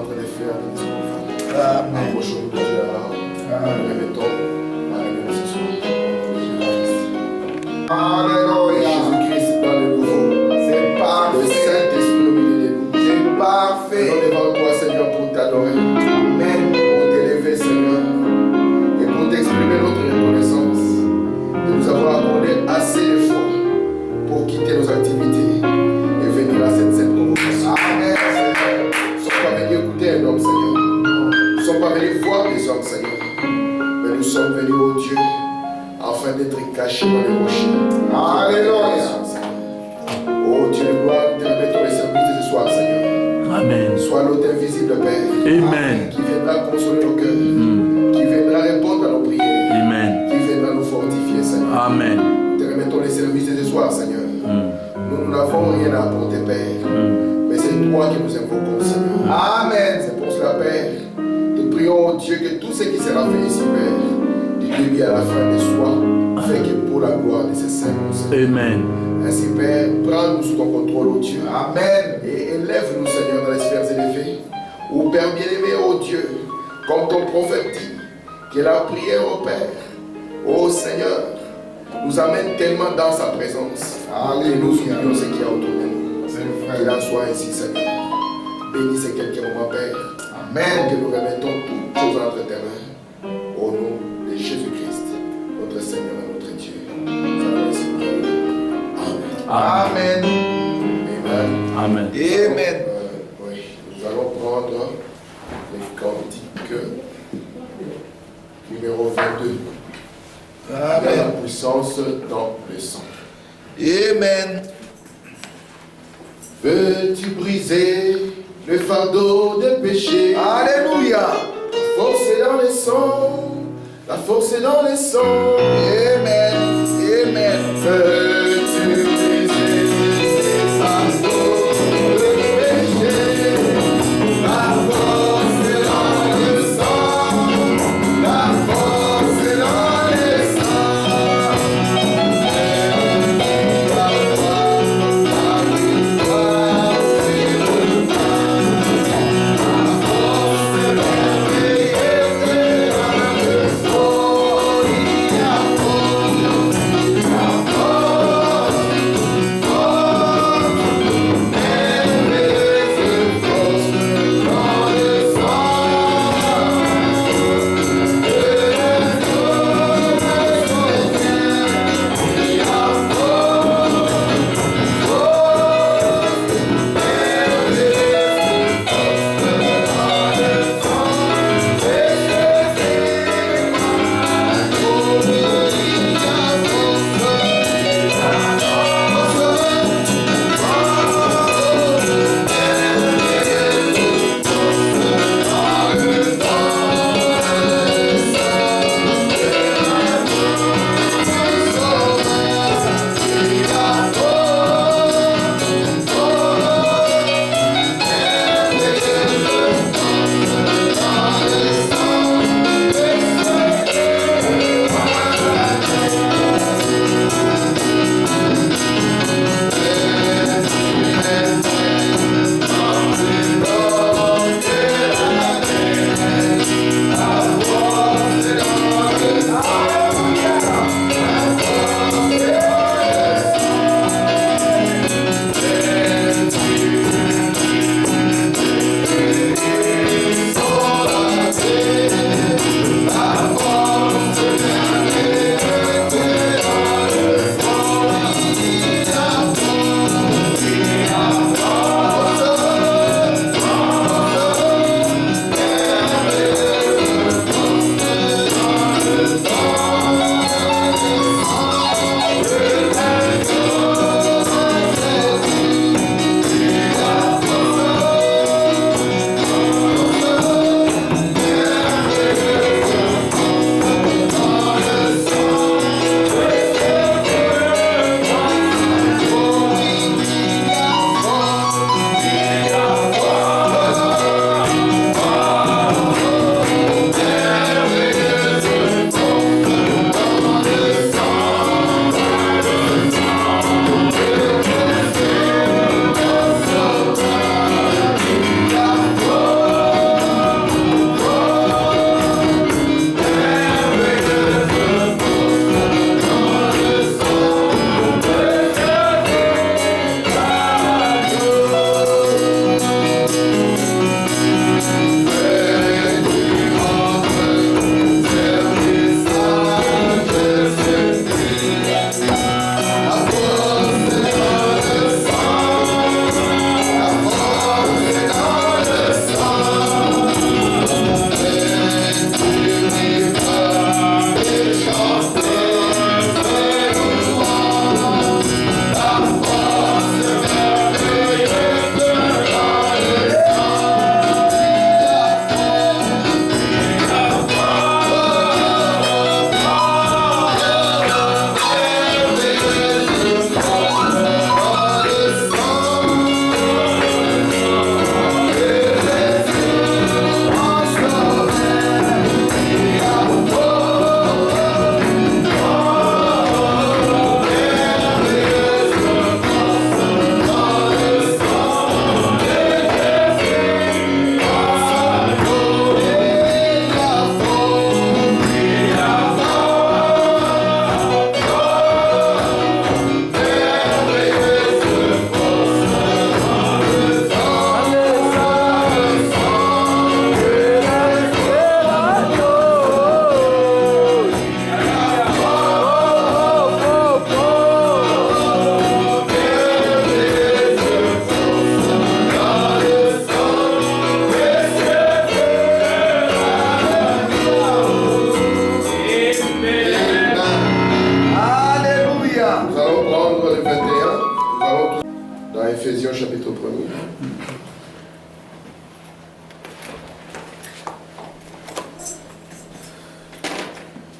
en train de faire de nos enfants. Approchons-nous de Dieu alors. Nous remettons à la ce soir. Alléluia. Jésus-Christ dans le nouveau. C'est parfait. Le Saint-Esprit au milieu de nous. C'est parfait. Nous devant toi, Seigneur, pour t'adorer. Amen. Pour t'élever, Seigneur. Et pour t'exprimer notre reconnaissance de nous avoir accordé assez d'efforts pour quitter nos activités et venir à cette sainte convocation. Amen. Nous ne sommes pas venus écouter un homme, Seigneur. Nous ne sommes pas venus voir des hommes, Seigneur. Mais nous sommes venus au Dieu afin d'être cachés dans les rochers. Alléluia. Oh Dieu de gloire, nous te remettons les services de ce soir, Seigneur. Amen. Sois l'hôte invisible, Père. Amen. Qui viendra consoler nos cœurs. Qui viendra répondre à nos prières. Amen. Qui viendra nous fortifier, Seigneur. Amen. Nous te remettons les services de ce soir, Seigneur. Nous n'avons rien à apporter, Père. Mais c'est toi qui nous invoquons, Seigneur. Amen. C'est pour cela, Père. Nous prions au Dieu que tout ce qui sera fait ici, Père, du début à la fin de soi, fait que pour la gloire de ces saints. Amen. Ainsi, Père, prends-nous sous ton contrôle, ô Dieu. Amen. Et élève-nous, Seigneur, dans les sphères élevées. Ô Père bien-aimé, ô Dieu, comme ton prophète dit, que la prière au Père, ô Seigneur, nous amène tellement dans sa présence. Alléluia. Nous oublions ce qu'il y a autour de nous. Qu'il en soit ainsi, Seigneur. Bénis ces quelques moments, Père. Amen. Que nous remettons toutes choses entre tes mains. Au nom de Jésus-Christ, notre Seigneur et notre Dieu. Amen. Amen. Amen. Amen. Oui, nous allons prendre les cantiques numéro 22. Amen. La puissance dans le sang. Amen. Veux-tu briser le fardeau des péchés? Alléluia. La force est dans le sang. La force est dans le sang. Amen. Amen. Veux-tu briser le fardeau des péchés? La force est dans le sang. La force est dans le sang. Oh,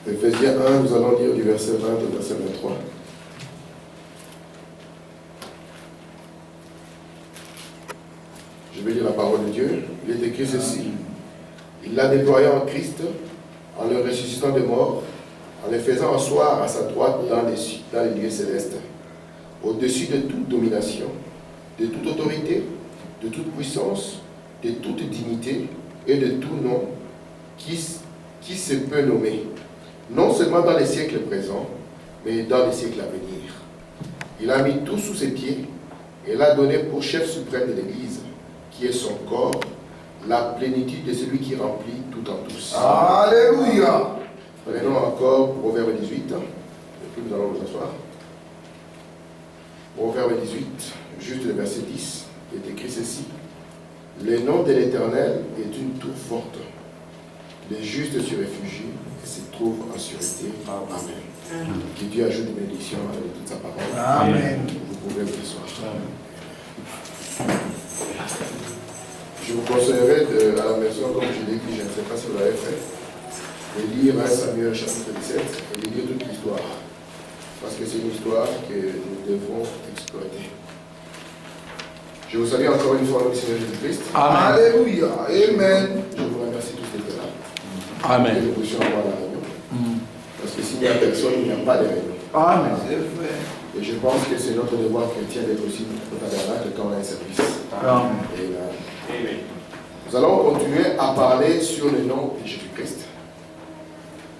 Éphésiens 1, nous allons lire du verset 20 au verset 23. Je vais lire la parole de Dieu. Il est écrit ceci. Il l'a déployé en Christ, en le ressuscitant des morts, en le faisant asseoir à sa droite dans les lieux célestes, au-dessus de toute domination, de toute autorité, de toute puissance, de toute dignité et de tout nom qui se peut nommer, non seulement dans les siècles présents, mais dans les siècles à venir. Il a mis tout sous ses pieds et l'a donné pour chef suprême de l'Église, qui est son corps, la plénitude de celui qui remplit tout en tous. Alléluia. Prenons encore Proverbe 18, et puis nous allons nous asseoir. Proverbe 18, juste le verset 10, il est écrit ceci. Le nom de l'Éternel est une tour forte. Les justes s'y réfugient et se trouvent en sûreté. Amen. Que Dieu ajoute des bénédictions à toute sa parole. Amen. Vous pouvez vous asseoir. Je vous conseillerais à la maison, comme je l'ai dit, je ne sais pas si vous l'avez fait, de lire 1 Samuel chapitre 17 et de lire toute l'histoire. Parce que c'est une histoire que nous devons exploiter. Je vous salue encore une fois au nom du Seigneur Jésus-Christ. Amen. Alléluia. Amen. Je vous remercie tous d'être là. Amen. Que nous puissions avoir la réunion. Parce que s'il n'y a personne, il n'y a pas de réunion. Amen. C'est vrai. Et je pense que c'est notre devoir chrétien d'être aussi au tabernacle quand on a un service. Amen. Amen. Nous allons continuer à parler sur le nom de Jésus-Christ.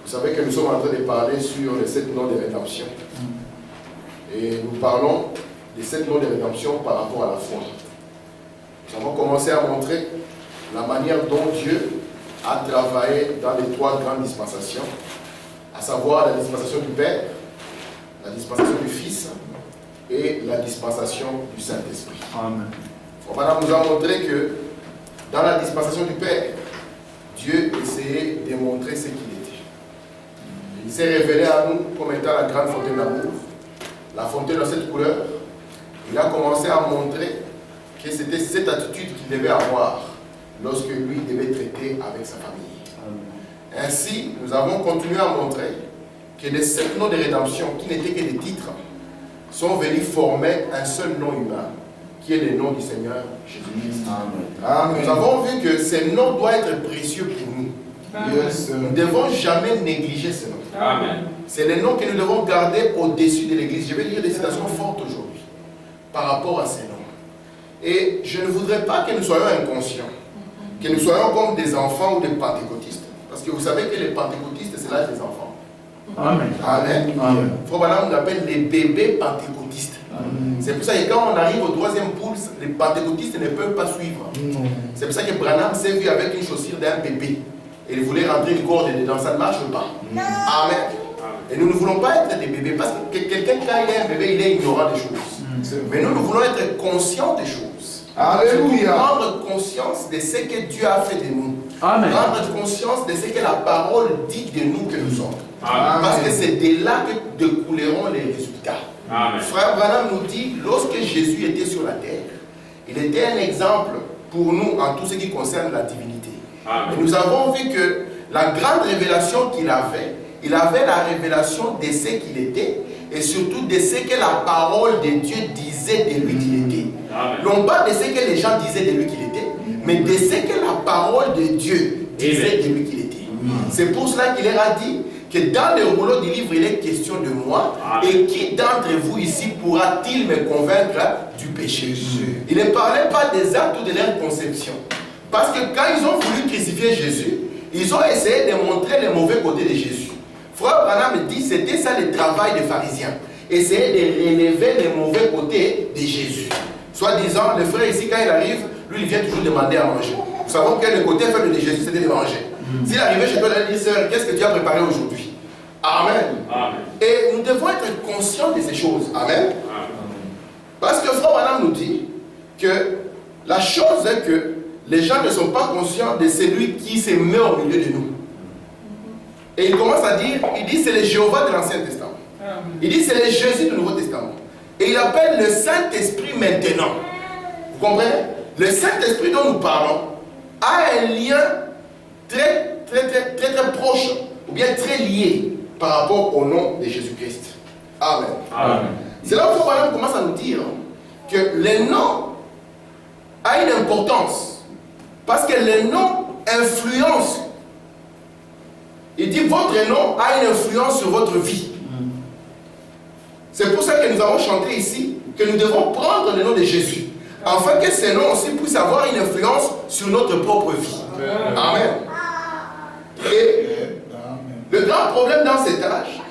Vous savez que nous sommes en train de parler sur les 7 noms de rédemption. Et nous parlons des 7 noms de rédemption par rapport à la foi. Nous avons commencé à montrer la manière dont Dieu a travaillé dans les 3 grandes dispensations, à savoir la dispensation du Père, la dispensation du Fils et la dispensation du Saint-Esprit. Amen. Madame nous a montré que dans la dispensation du Père, Dieu essayait de montrer ce qu'il était. Il s'est révélé à nous comme étant la grande fontaine d'amour, la fontaine de cette couleur. Il a commencé à montrer que c'était cette attitude qu'il devait avoir lorsque lui devait traiter avec sa famille. Amen. Ainsi, nous avons continué à montrer que les 7 noms de rédemption, qui n'étaient que des titres, sont venus former un seul nom humain, qui est le nom du Seigneur Jésus-Christ. Amen. Nous avons vu que ces noms doivent être précieux pour nous. Yes. Nous ne devons jamais négliger ces noms. Amen. C'est les noms que nous devons garder au-dessus de l'Église. Je vais lire des citations fortes aujourd'hui par rapport à ces noms. Et je ne voudrais pas que nous soyons inconscients, que nous soyons comme des enfants ou des pentecôtistes. Parce que vous savez que les pentecôtistes, c'est l'âge des enfants. Amen. Amen. Amen. Frère Branham nous appelle les bébés pentecôtistes. C'est pour ça que quand on arrive au 3e poule, les pentecôtistes ne peuvent pas suivre. C'est pour ça que Branham s'est vu avec une chaussure d'un bébé. Et il voulait rentrer une corde dedans, ça ne marche pas. Amen. Et nous ne voulons pas être des bébés, parce que quelqu'un, quand il est un bébé, il est ignorant des choses. Mais nous voulons être conscients des choses. Alléluia. Prendre conscience de ce que Dieu a fait de nous. Amen. Prendre conscience de ce que la parole dit de nous que nous sommes. Amen. Parce que c'est de là que découleront les résultats. Amen. Frère Branham nous dit, lorsque Jésus était sur la terre, il était un exemple pour nous en tout ce qui concerne la divinité. Amen. Et nous avons vu que la grande révélation qu'il avait, il avait la révélation de ce qu'il était et surtout de ce que la parole de Dieu disait de lui qu'il était. Amen. Non pas de ce que les gens disaient de lui qu'il était, mais de ce que la parole de Dieu disait de lui qu'il était. C'est pour cela qu'il leur a dit que dans le rouleau du livre, il est question de moi. Amen. Et qui d'entre vous ici pourra-t-il me convaincre du péché? Il ne parlait pas des actes ou de leur conception. Parce que quand ils ont voulu crucifier Jésus, ils ont essayé de montrer les mauvais côtés de Jésus. Frère Branham dit que c'était ça le travail des pharisiens. Essayer de relever les mauvais côtés de Jésus. Soit disant, le frère ici, quand il arrive, lui, il vient toujours demander à manger. Nous savons que le côté faible de Jésus, c'était de manger. S'il arrivait chez toi, il dit, sœur, qu'est-ce que tu as préparé aujourd'hui? Amen. Amen. Et nous devons être conscients de ces choses. Amen. Parce que frère Branham nous dit que la chose est que les gens ne sont pas conscients de celui qui se met au milieu de nous. Et il commence à dire, il dit c'est le Jéhovah de l'Ancien Testament. Il dit c'est le Jésus du Nouveau Testament. Et il appelle le Saint-Esprit maintenant. Vous comprenez? Le Saint-Esprit dont nous parlons a un lien très proche, ou bien très lié par rapport au nom de Jésus-Christ. Amen. Amen. C'est là où Frère commence à nous dire que les noms ont une importance. Parce que les noms influencent. Il dit votre nom a une influence sur votre vie. C'est pour ça que nous avons chanté ici que nous devons prendre le nom de Jésus. Afin que ces noms aussi puissent avoir une influence sur notre propre vie. Amen. Et le grand problème dans cet âge,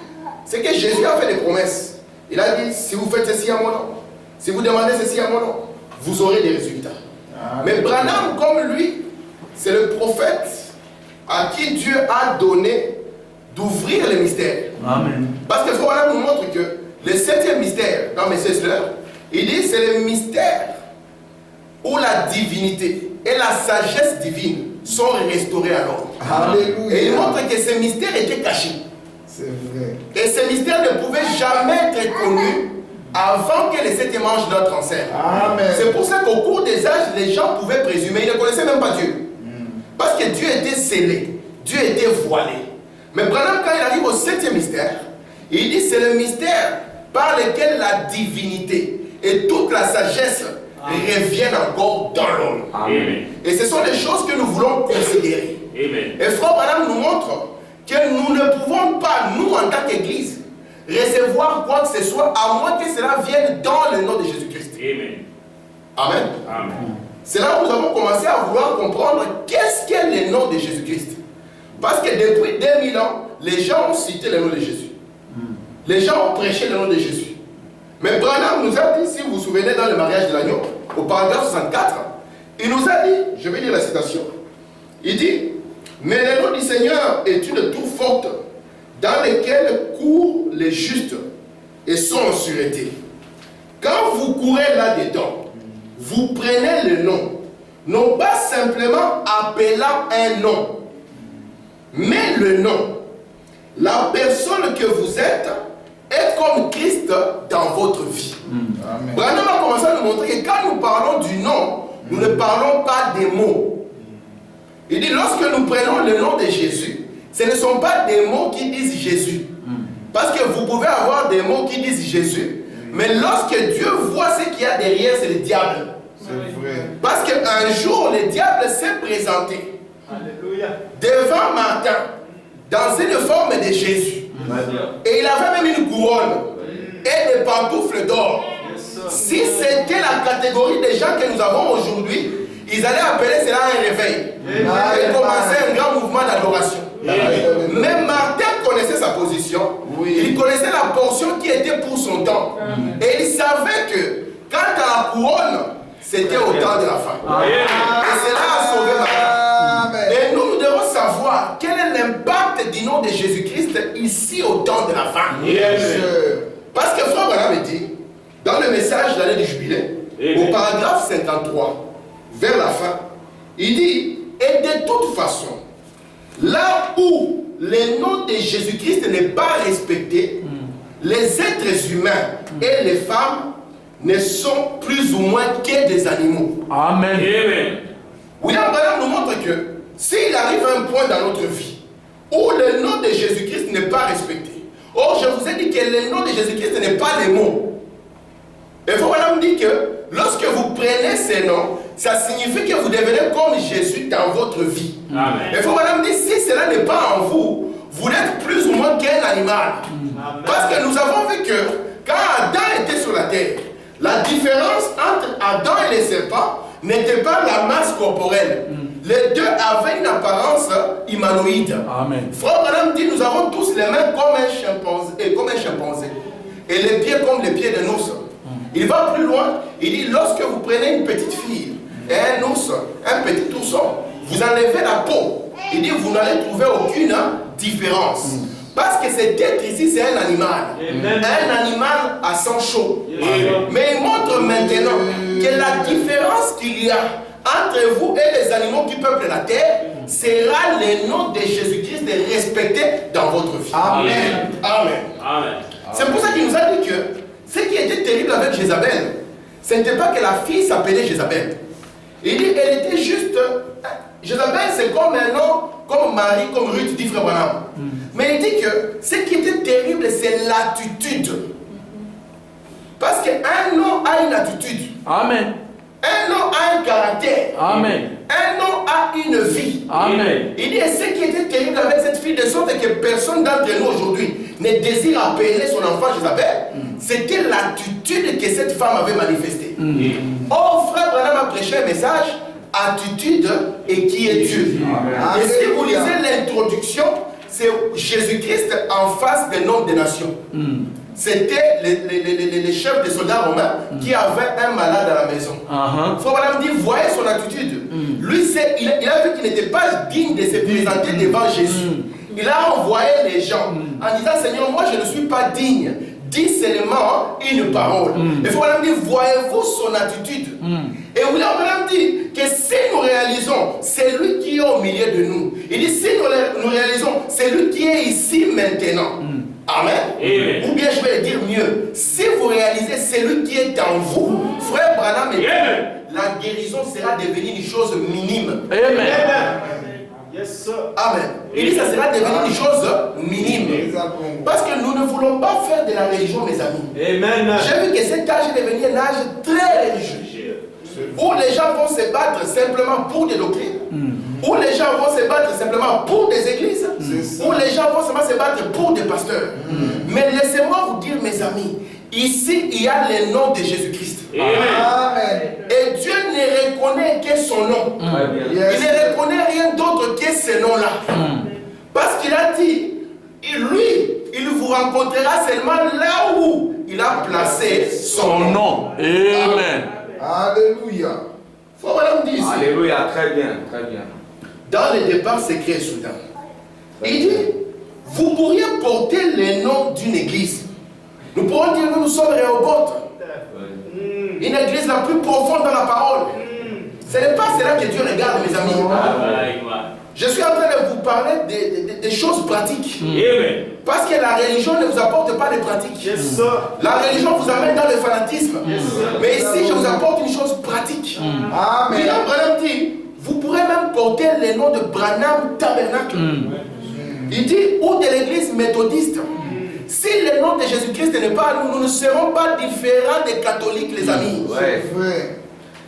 c'est que Jésus a fait des promesses. Il a dit, si vous faites ceci à mon nom, si vous demandez ceci à mon nom, vous aurez des résultats. Mais Branham, comme lui, c'est le prophète à qui Dieu a donné d'ouvrir les mystères. Amen. Parce que Frère nous montre que le 7e mystère, dans mes 16 heures, il dit c'est le mystère où la divinité et la sagesse divine sont restaurées à l'ordre. Alléluia. Et il montre que ces mystères étaient cachés. C'est vrai. Et ces mystères ne pouvaient jamais être connus avant que les 7e ange notre ancêtre. Amen. C'est pour ça qu'au cours des âges, les gens pouvaient présumer, ils ne connaissaient même pas Dieu. Parce que Dieu était scellé, Dieu était voilé. Mais Branham, quand il arrive au 7e mystère, il dit c'est le mystère par lequel la divinité et toute la sagesse reviennent encore dans l'homme. Et ce sont les choses que nous voulons considérer. Amen. Et Frère Branham nous montre que nous ne pouvons pas, nous en tant qu'Église, recevoir quoi que ce soit à moins que cela vienne dans le nom de Jésus-Christ. Amen. Amen. Amen. C'est là où nous avons commencé à vouloir comprendre qu'est-ce qu'est le nom de Jésus-Christ. Parce que depuis 2000 ans, les gens ont cité le nom de Jésus. Les gens ont prêché le nom de Jésus. Mais Branham nous a dit, si vous vous souvenez dans le mariage de l'agneau, au paragraphe 64, il nous a dit, je vais lire la citation, il dit, mais le nom du Seigneur est une tour forte dans laquelle courent les justes et sont en sûreté. Quand vous courez là-dedans, vous prenez le nom, non pas simplement appelant un nom, mais le nom. La personne que vous êtes est comme Christ dans votre vie. Amen. Branham a commencé à nous montrer que quand nous parlons du nom, nous ne parlons pas des mots. Il dit, lorsque nous prenons le nom de Jésus, ce ne sont pas des mots qui disent Jésus. Parce que vous pouvez avoir des mots qui disent Jésus, mais lorsque Dieu voit ce qu'il y a derrière, c'est le diable. C'est vrai. Parce qu'un jour, le diable s'est présenté devant Martin dans une forme de Jésus. Et il avait même une couronne et des pantoufles d'or. Si c'était la catégorie des gens que nous avons aujourd'hui, ils allaient appeler cela un réveil et commencer un grand mouvement d'adoration. Mais Martin connaissait sa position, il connaissait la portion qui était pour son temps. Et il savait que quant à la couronne, c'était au temps de la fin. Et cela a sauvé Martin. Et nous devons savoir quel est l'impact du nom de Jésus-Christ ici au temps de la fin. Parce que Frère Branham dit, dans le message de l'année du jubilé, au paragraphe 53, vers la fin, il dit, et de toute façon, là où le nom de Jésus-Christ n'est pas respecté, les êtres humains et les femmes ne sont plus ou moins que des animaux. Amen. William Branham nous montre que s'il arrive à un point dans notre vie où le nom de Jésus-Christ n'est pas respecté, or je vous ai dit que le nom de Jésus-Christ n'est pas les mots. Et Branham dit que lorsque vous prenez ces noms, ça signifie que vous devenez comme Jésus dans votre vie. Et Branham dit si cela n'est pas en vous, vous n'êtes plus ou moins qu'un animal. Parce que nous avons vu que quand Adam était sur la terre, la différence entre Adam et les serpents n'était pas la masse corporelle. Les deux avaient une apparence humanoïde. Amen. Frère Branham dit nous avons tous les mains comme un chimpanzé et les pieds comme les pieds d'un ours. Il va plus loin, il dit lorsque vous prenez une petite fille et un ours, un petit ourson, vous enlevez la peau. Il dit vous n'allez trouver aucune différence. Parce que cet être ici, c'est un animal. Un animal à sang chaud. Mais il montre maintenant que la différence qu'il y a entre vous et les animaux qui peuplent la terre sera le nom de Jésus-Christ de respecter dans votre vie. Amen. Amen. C'est pour ça qu'il nous a dit que ce qui était terrible avec Jézabel, ce n'était pas que la fille s'appelait Jézabel. Il dit qu'elle était juste Jézabel, c'est comme un nom, comme Marie, comme Ruth, dit Frère Branham. Mais il dit que ce qui était terrible, c'est l'attitude. Parce qu'un homme a une attitude. Amen. Un homme a un caractère. Amen. Un homme a une vie. Amen. Il dit, et ce qui était terrible avec cette fille, de sorte que personne d'entre nous aujourd'hui ne désire appeler son enfant Jézabel, c'était l'attitude que cette femme avait manifestée. Oh, Frère Branham a prêché un message, attitude et qui est Dieu. Amen. Et si vous lisez l'introduction, c'est Jésus-Christ en face des noms des nations. C'était les chefs des soldats romains qui avaient un malade à la maison. Frère Branham dit, voyez son attitude. Lui, il a vu qu'il n'était pas digne de se présenter devant Jésus. Il a envoyé les gens en disant, Seigneur, moi je ne suis pas digne. Dis seulement une parole. Et Frère Branham dit, voyez-vous son attitude. Et William Branham dit que si nous réalisons, c'est lui qui est au milieu de nous. Il dit, si nous réalisons, c'est lui qui est ici maintenant. Amen. Amen. Ou bien je vais le dire mieux, si vous réalisez celui qui est en vous, Frère Branham, la guérison sera devenue une chose minime. Amen. Yes, sir. Amen. Il dit ça sera devenu une chose minime. Parce que nous ne voulons pas faire de la religion, mes amis. Amen. J'ai vu que cet âge est devenu un âge très religieux. Où les gens vont se battre simplement pour des doctrines. Où les gens vont se battre simplement pour des églises. Où les gens vont seulement se battre pour des pasteurs. Mais laissez-moi vous dire, mes amis, ici il y a le nom de Jésus-Christ. Amen. Et Dieu ne reconnaît que son nom. Il ne reconnaît rien d'autre que ce nom-là. Parce qu'il a dit, lui, il vous rencontrera seulement là où il a placé son nom. Amen. Alléluia. Faut voilà me dire ici. Alléluia, très bien, très bien. Dans le départ secret soudain, il dit, vous pourriez porter le nom d'une église. Nous pourrons dire que nous sommes Rehoboth. Une église la plus profonde dans la parole. Ce n'est pas cela que Dieu regarde, mes amis. Je suis en train de vous parler des choses pratiques. Parce que la religion ne vous apporte pas de pratiques. La religion vous amène dans le fanatisme. Mais ici, je vous apporte une chose pratique. Amen. William Branham dit, vous pourrez même porter le nom de Branham Tabernacle. Il dit, ou de l'église méthodiste. Si le nom de Jésus-Christ n'est pas nous, nous ne serons pas différents des catholiques, les amis. C'est vrai.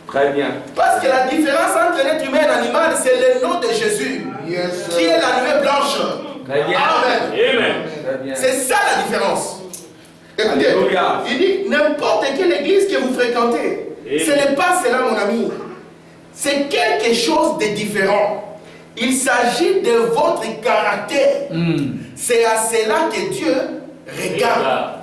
Très bien. Parce que la différence entre l'être humain et l'animal, c'est le nom de Jésus, Yes, qui est la nuée blanche. Très bien. Amen. Très bien. C'est ça la différence. Écoutez, Alléluia. il dit, n'importe quelle église que vous fréquentez, ce n'est pas cela, mon ami. C'est quelque chose de différent. Il s'agit de votre caractère. C'est à cela que Dieu regarde.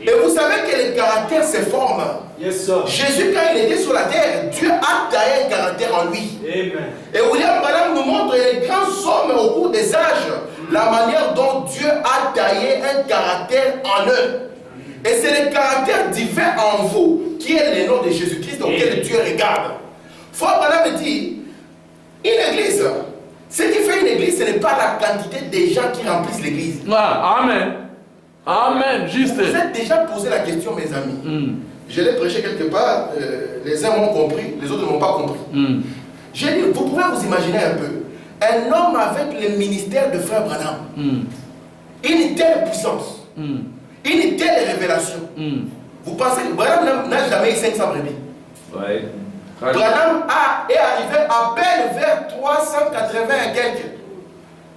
Et vous savez que le caractère se forme. Yes, sir. Jésus, quand il était sur la terre, Dieu a taillé un caractère en lui. Amen. Et William Branham nous montre les grands hommes au cours des âges, la manière dont Dieu a taillé un caractère en eux. Et c'est le caractère divin en vous qui est le nom de Jésus-Christ auquel Dieu regarde. Frère Branham dit, une église, ce qui fait une église, ce n'est pas la quantité de gens qui remplissent l'église. Amen. Amen. Juste. Vous êtes déjà posé la question, mes amis. Je l'ai prêché quelque part, les uns m'ont compris, les autres ne m'ont pas compris. J'ai dit, vous pouvez vous imaginer un peu, un homme avec le ministère de Frère Branham, une telle puissance, une telle révélation. Vous pensez que Branham n'a jamais eu 500 brebis? Ouais. Branham est arrivé à peine vers 380 et quelques.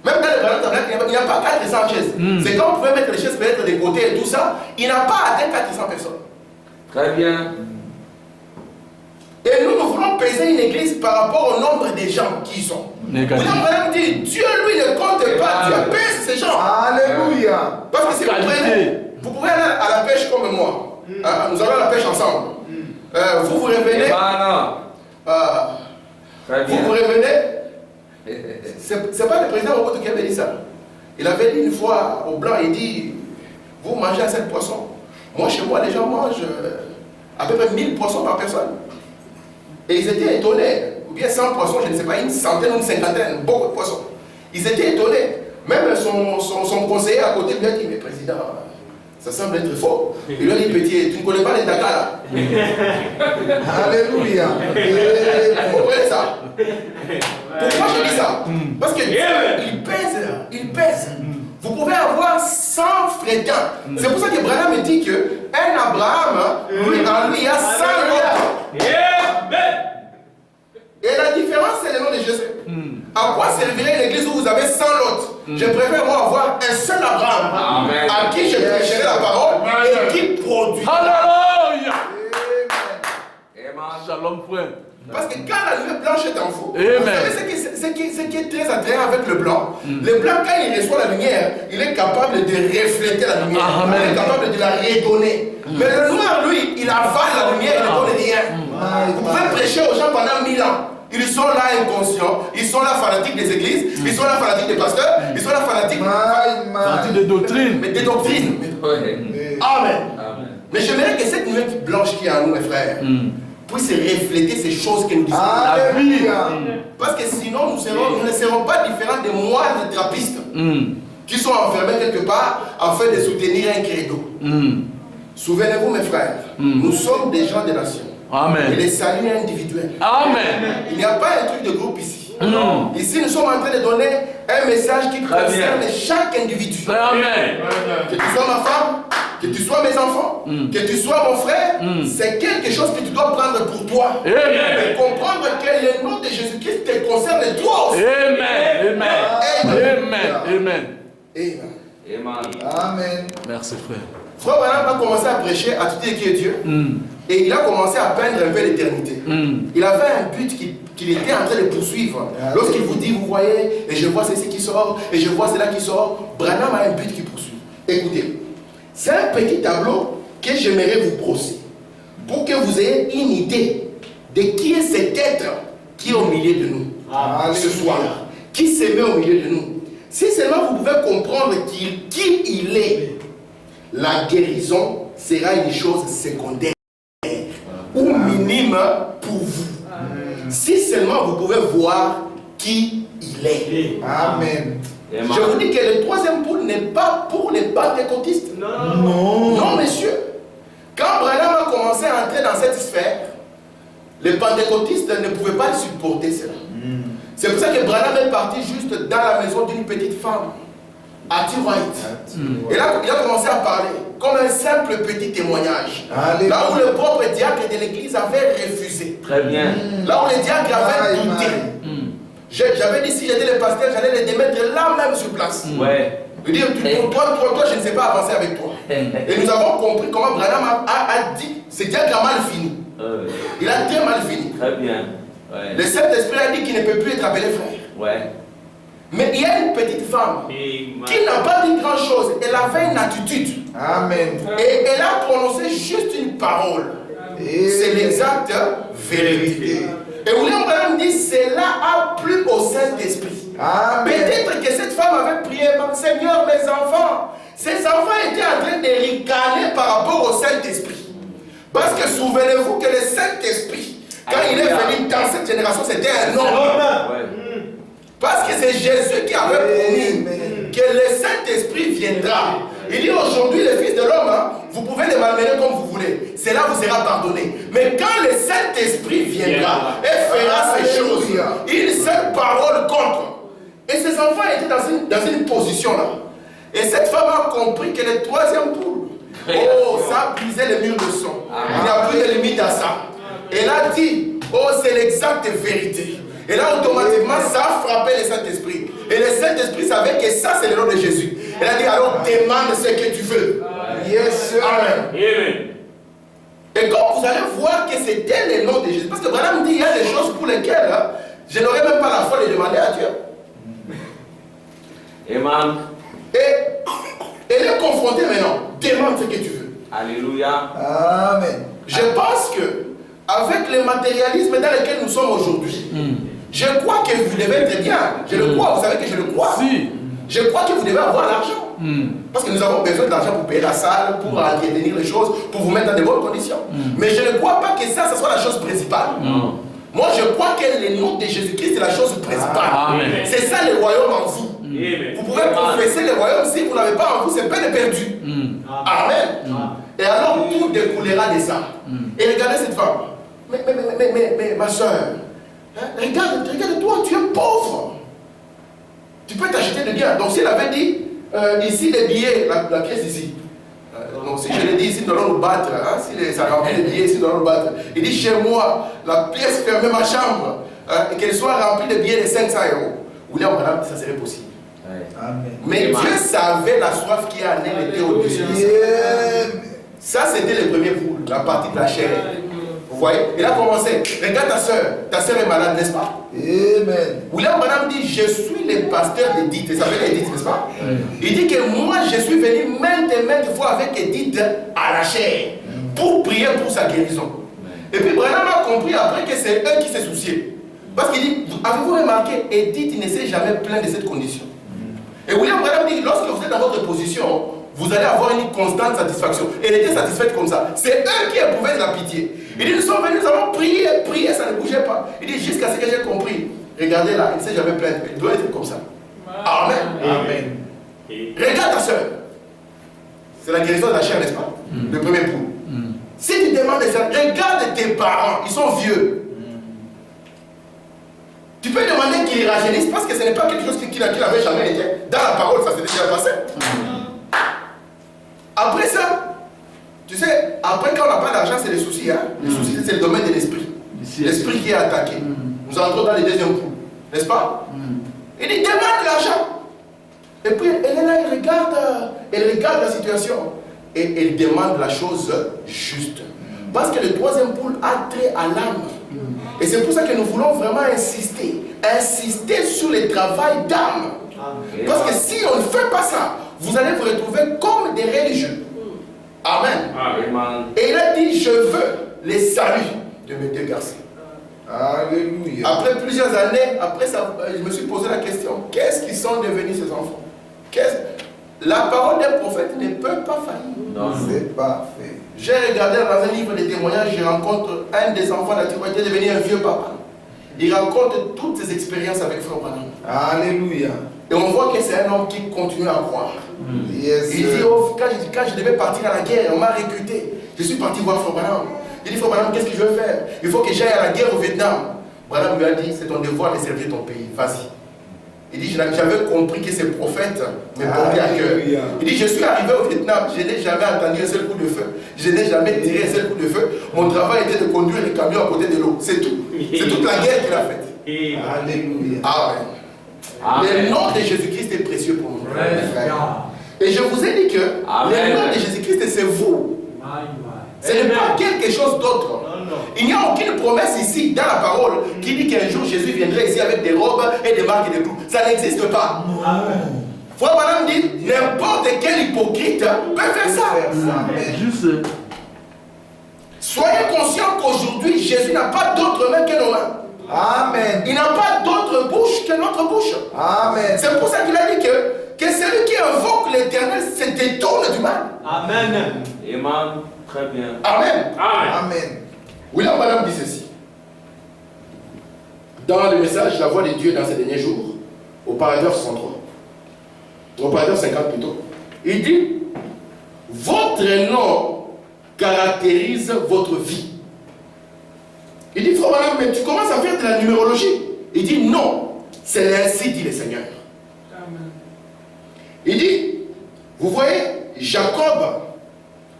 Même dans le Branham, il n'y a pas 400 chaises. C'est quand vous pouvez mettre les chaises peut-être des côtés et tout ça, il n'a pas atteint 400 personnes. Très bien. Et nous voulons peser une église par rapport au nombre de gens qui y sont. Négatif. William Branham dit, Dieu lui ne compte pas, Dieu pèse ces gens. Alléluia. Parce que si vous prenez, vous pouvez aller à la pêche comme moi. Nous allons à la pêche ensemble. Vous revenez. Très bien. Vous revenez. C'est pas le président Roboto qui avait dit ça. Il avait dit une fois au blanc, il dit, vous mangez assez de poissons. Moi, chez moi, les gens mangent à peu près 1000 poissons par personne. Et ils étaient étonnés. Ou bien 100 poissons, je ne sais pas, une centaine ou une cinquantaine, beaucoup de poissons. Ils étaient étonnés. Même son conseiller à côté lui a dit, mais président, Ça semble être faux. Il lui a dit, petit, tu ne connais pas les Dakar là. Alléluia. Vous comprenez ça? Pourquoi je dis ça? Parce que il pèse. Vous pouvez avoir 100 fréquents. C'est pour ça que Branham me dit qu'un Abraham, lui, en lui, il y a 100 autres. Et la différence, c'est le nom de Jésus. À quoi servirait l'église où vous avez 100 lots? Je préfère moi avoir un seul Abraham à qui je prêcherai la parole et qui produit. Alléluia. Amen. Shalom, frère. Parce que quand la lumière blanche est en vous, vous Amen. savez ce qui est très attrayant avec le blanc. Le blanc, quand il reçoit la lumière, il est capable de refléter la lumière. Amen. Il est capable de la redonner. Mais le noir, lui, il avale la lumière, il ne donne rien. Vous pouvez prêcher aux gens pendant 1000 ans. Ils sont là inconscients, ils sont là fanatiques des églises, ils sont là fanatiques des pasteurs, ils sont là fanatiques Des doctrines. mais des doctrines. Ouais. Amen. Amen. Mais j'aimerais que cette lumière blanche qui est en nous, mes frères, puisse refléter ces choses que nous disons. Alléluia. Parce que sinon, nous ne serons pas différents des moines trappistes qui sont enfermés quelque part afin de soutenir un credo. Souvenez-vous, mes frères, nous sommes des gens de nation. Amen. Et le salut est individuel. Amen. Il n'y a pas un truc de groupe ici. Non. Ici, nous sommes en train de donner un message qui concerne chaque individu. Amen. Que tu sois ma femme, que tu sois mes enfants, que tu sois mon frère, c'est quelque chose que tu dois prendre pour toi. Amen. Et comprendre que le nom de Jésus-Christ te concerne toi aussi. Amen. Amen. Amen. Amen. Amen. Merci, frère. Frère Branham a commencé à prêcher à tout dire qui est Dieu. Et il a commencé à peindre un peu l'éternité. Il avait un but qu'il était en train de poursuivre. Lorsqu'il vous dit, vous voyez, et je vois ceci qui sort, et je vois cela qui sort, Branham a un but qui poursuit. Écoutez, c'est un petit tableau que j'aimerais vous brosser pour que vous ayez une idée de qui est cet être qui est au milieu de nous ce soir, qui se met au milieu de nous. Si seulement vous pouvez comprendre qui il est, la guérison sera une chose secondaire ou minime pour vous. Si seulement vous pouvez voir qui il est. Amen. Je vous dis que le troisième pôle n'est pas pour les pentecôtistes. Non, monsieur. Quand Branham a commencé à entrer dans cette sphère, les pentecôtistes ne pouvaient pas supporter cela. C'est pour ça que Branham est parti juste dans la maison d'une petite femme, Hattie White. Et là, il a commencé à parler comme un simple petit témoignage. Là où le propre diacre de l'église avait refusé. Très bien. Là où le diacre avait douté. J'avais dit, si j'étais le pasteur, j'allais les démettre là même sur place. Ouais. Je veux dire, toi, je ne sais pas avancer avec toi. Et nous avons compris comment Branham a dit, ce diacre a mal fini. Il a très mal fini. Très bien. Ouais. Le Saint-Esprit a dit qu'il ne peut plus être appelé frère. Ouais. Mais il y a une petite femme qui n'a pas dit grand chose. Elle avait une attitude. Amen. Et elle a prononcé juste une parole. C'est l'exacte vérité. Et William Branham dit, cela a plu au Saint-Esprit. Peut-être que cette femme avait prié, Seigneur, mes enfants. Ces enfants étaient en train de ricaner par rapport au Saint-Esprit. Parce que souvenez-vous que le Saint-Esprit, quand il est venu dans cette génération, c'était un homme. Parce que c'est Jésus qui avait promis que le Saint-Esprit viendra. Il dit aujourd'hui, le Fils de l'homme, vous pouvez le malmener comme vous voulez. Cela vous sera pardonné. Mais quand le Saint-Esprit viendra et fera ces choses, il se parole contre. Et ces enfants étaient dans une position là. Et cette femme a compris que le troisième tour, ça brisait les murs de son. Il n'y a plus de limite à ça. Elle a dit, c'est l'exacte vérité. Et là, automatiquement, ça a frappé le Saint-Esprit. Et le Saint-Esprit savait que ça, c'est le nom de Jésus. Elle a dit, alors demande ce que tu veux. Yes, sir. Amen. Et quand vous allez voir que c'était le nom de Jésus, parce que Branham dit, il y a des choses pour lesquelles je n'aurais même pas la foi de demander à Dieu. Amen. Et elle est confrontée maintenant. Demande ce que tu veux. Alléluia. Amen. Je pense que, avec le matérialisme dans lequel nous sommes aujourd'hui, je crois que vous devez être bien. Je le crois, vous savez que je le crois. Si. Je crois que vous devez avoir l'argent. Parce que nous avons besoin d'argent pour payer la salle, pour entretenir les choses, pour vous mettre dans de bonnes conditions. Mais je ne crois pas que ça soit la chose principale. Moi, je crois que le nom de Jésus-Christ est la chose principale. C'est ça le royaume en vous. Vous pouvez confesser le royaume, si vous n'avez pas en vous, c'est peine perdue. Amen. Et alors tout découlera de ça. Et regardez cette femme. Mais ma soeur, hein, regarde-toi, tu es pauvre. Tu peux t'acheter des biens. Donc s'il avait dit, ici les billets, la pièce ici. Donc si je l'ai dit ici, nous allons nous battre. Hein, si ça remplit les billets ici, nous allons nous battre. Il dit chez moi, la pièce fermée ma chambre, hein, et qu'elle soit remplie de billets de 500 euros. William Branham, ça serait possible. Amen. Mais Dieu savait la soif qui en elle était au-dessus. Ça, c'était le premier pouls, la partie de la chair. Vous voyez? Il a commencé. Regarde ta soeur est malade, n'est-ce pas? Amen. William Branham dit, je suis le pasteur d'Edith. Vous savez Edith, n'est-ce pas? Il dit que moi, je suis venu maintes et maintes fois avec Edith à la chair pour prier pour sa guérison. Et puis Branham a compris après que c'est eux qui se souciaient. Parce qu'il dit, avez-vous remarqué, Edith ne s'est jamais plaint de cette condition. Et William Branham dit, lorsque vous êtes dans votre position, vous allez avoir une constante satisfaction. Elle était satisfaite comme ça. C'est eux qui éprouvaient de la pitié. Il dit, nous sommes venus, nous avons prié, ça ne bougeait pas. Il dit, jusqu'à ce que j'ai compris. Regardez là, il ne s'est jamais plaint. Il doit être comme ça. Amen. Amen. Regarde ta soeur. C'est la guérison de la chair, n'est-ce pas? Le premier pouls. Si tu demandes ça, regarde tes parents, ils sont vieux. Tu peux demander qu'ils rajeunissent parce que ce n'est pas quelque chose qu'il n'avait jamais été. Dans la parole, ça s'est déjà passé. Après ça, tu sais, après quand on n'a pas d'argent, c'est les soucis. Hein? Les soucis, c'est le domaine de l'esprit. L'esprit qui est attaqué. Nous entrons dans les deuxième pouls, n'est-ce pas? Il dit, demande l'argent. Et puis elle est là, elle regarde la situation. Et elle demande la chose juste. Parce que le troisième pouls a trait à l'âme. Et c'est pour ça que nous voulons vraiment insister sur le travail d'âme. Parce que si on ne fait pas ça, vous allez vous retrouver comme des religieux. Amen. Et il a dit, je veux les saluts de mes deux garçons. Alléluia. Après plusieurs années, après ça, je me suis posé la question, qu'est-ce qui sont devenus ces enfants? La parole d'un prophète ne peut pas faillir. C'est parfait. J'ai regardé dans un livre de témoignages, je rencontre un des enfants d'Antiquité devenu un vieux papa. Il raconte toutes ses expériences avec Frère Branham. Alléluia. Et on voit que c'est un homme qui continue à croire. Yes, Il dit, oh, quand je devais partir à la guerre, on m'a recruté. Je suis parti voir Frère Branham. Il dit, Frère Branham, qu'est-ce que je veux faire? Il faut que j'aille à la guerre au Vietnam. Branham lui a dit, c'est ton devoir de servir ton pays. Vas-y. Il dit, j'avais compris que ces prophètes me portaient à cœur. Il dit, je suis arrivé au Vietnam, je n'ai jamais entendu un seul coup de feu. Je n'ai jamais tiré un seul coup de feu. Mon travail était de conduire les camions à côté de l'eau. C'est tout. C'est toute la guerre qu'il a faite. Alléluia. Amen. Le nom de Jésus-Christ est précieux pour nous. Et je vous ai dit que le nom de Jésus-Christ, c'est vous. Ce n'est pas quelque chose d'autre. Il n'y a aucune promesse ici, dans la parole, qui dit qu'un jour Jésus viendrait ici avec des robes et des marques et des clous. Ça n'existe pas. Frère Branham dit, n'importe quel hypocrite peut faire ça. Juste. Soyez conscients qu'aujourd'hui, Jésus n'a pas d'autre main que nos mains. Amen. Il n'a pas d'autre bouche que notre bouche. Amen. C'est pour ça qu'il a dit que celui qui invoque l'Éternel se détourne du mal. Amen. Amen. Très bien. Amen. Amen. William Branham dit ceci. Dans le message La voix de Dieu dans ces derniers jours, au paragraphe 63, au paragraphe 50 plutôt, il dit, votre nom caractérise votre vie. Il dit, Frère Branham, mais tu commences à faire de la numérologie. Il dit, non, c'est ainsi dit le Seigneur. Amen. Il dit, vous voyez, Jacob,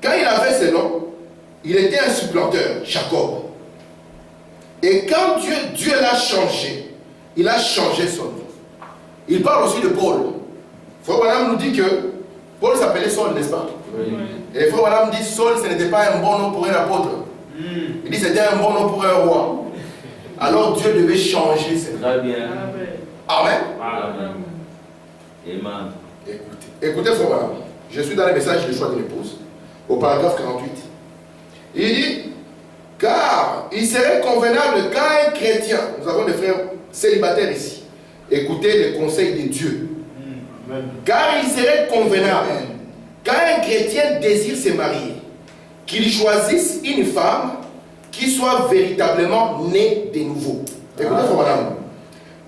quand il avait ce nom, il était un supplanteur, Jacob. Et quand Dieu l'a changé, il a changé son nom. Il parle aussi de Paul. Frère Branham nous dit que Paul s'appelait Saul, n'est-ce pas? Oui. Et Frère Branham dit Saul, ce n'était pas un bon nom pour un apôtre. Il dit c'était un bon nom pour un roi. Alors Dieu devait changer ce nom. Très bien. Amen. Amen. Écoutez Frère Branham. Je suis dans le message du choix de l'épouse, au paragraphe 48. Il dit, car il serait convenable qu'un chrétien, nous avons des frères célibataires ici, écoutez les conseils de Dieu. Car il serait convenable qu'un chrétien désire se marier, qu'il choisisse une femme qui soit véritablement née de nouveau. Écoutez, madame.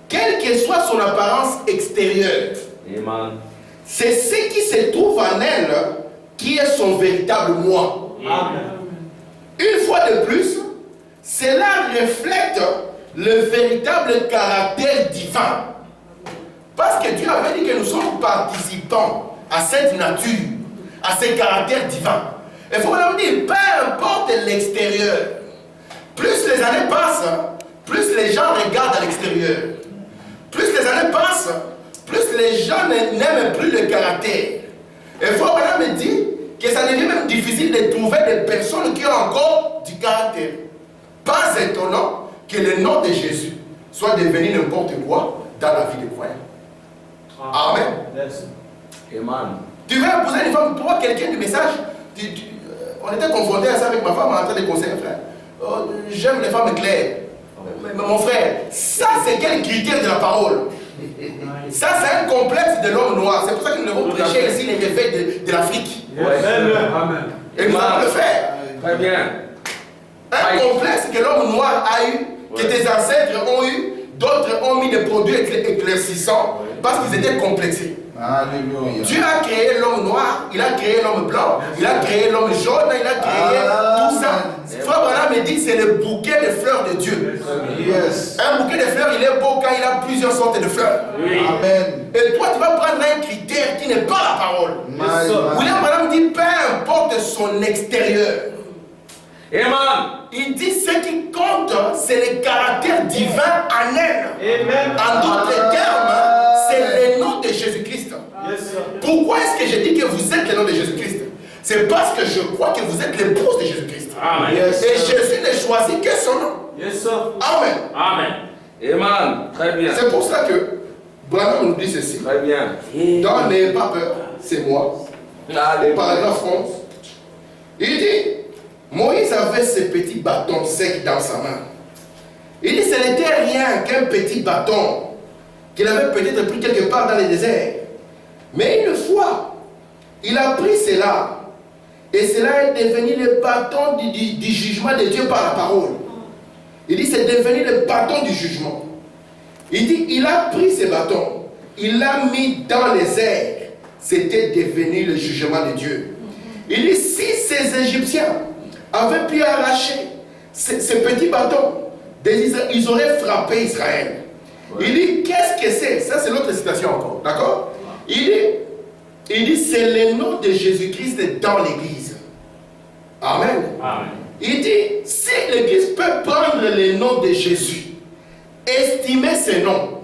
Quelle que soit son apparence extérieure, Amen. c'est ce qui se trouve en elle qui est son véritable moi. Amen. Une fois de plus, cela reflète le véritable caractère divin. Parce que Dieu avait dit que nous sommes participants à cette nature, à ce caractère divin. Il faut leur dire, peu importe l'extérieur, plus les années passent, plus les gens regardent à l'extérieur. Plus les années passent, plus les gens n'aiment plus le caractère. Il faut me dire que ça devient même difficile de trouver des personnes qui ont encore du caractère. Pas étonnant que le nom de Jésus soit devenu n'importe quoi dans la vie des croyants. Amen. Amen. Tu vas épouser une femme, toi, quelqu'un du message, on était confronté à ça avec ma femme en train de conseiller, frère. Oh, j'aime les femmes claires. Mais mon frère, ça c'est quel critère de la parole? Ça c'est un complexe de l'homme noir. C'est pour ça que nous devons prêcher ici les réveils de l'Afrique. Amen. Et nous allons le faire. Très bien. Un complexe que l'homme noir a eu, que tes ancêtres ont eu, d'autres ont mis des produits éclaircissants parce qu'ils étaient complexés. Alléluia. Dieu a créé l'homme noir, il a créé l'homme blanc, il a créé l'homme jaune, il a créé tout ça. Frère Branham me dit que c'est le bouquet de fleurs de Dieu. Yes. Un bouquet de fleurs, il est beau quand il a plusieurs sortes de fleurs. Amen. Et toi, tu vas prendre un critère qui n'est pas la parole. William Branham dit, peu importe son extérieur. Amen. Il dit ce qui compte, c'est le caractère divin en elle. En d'autres termes, c'est le nom de Jésus-Christ. Pourquoi est-ce que je dis que vous êtes le nom de Jésus-Christ? C'est parce que je crois que vous êtes l'épouse de Jésus-Christ. Amen. Et Jésus ne choisit que son nom. Amen. Amen. Amen. Très bien. C'est pour ça que Branham nous dit ceci. Très bien. Dans N'ayez pas peur, c'est moi. Au paragraphe 11. Il dit, Moïse avait ce petit bâton sec dans sa main. Il dit, ce n'était rien qu'un petit bâton qu'il avait peut-être pris quelque part dans le désert. Mais une fois, il a pris cela. Et cela est devenu le bâton du jugement de Dieu par la parole. Il dit, c'est devenu le bâton du jugement. Il dit, il a pris ce bâton. Il l'a mis dans les airs. C'était devenu le jugement de Dieu. Il dit, si ces Égyptiens avaient pu arracher ce petit bâton, ils auraient frappé Israël. Il dit, qu'est-ce que c'est? Ça, c'est l'autre citation encore. D'accord? Il dit, c'est le nom de Jésus-Christ dans l'église. Amen. Amen. Il dit, si l'église peut prendre le nom de Jésus, estimer ses noms,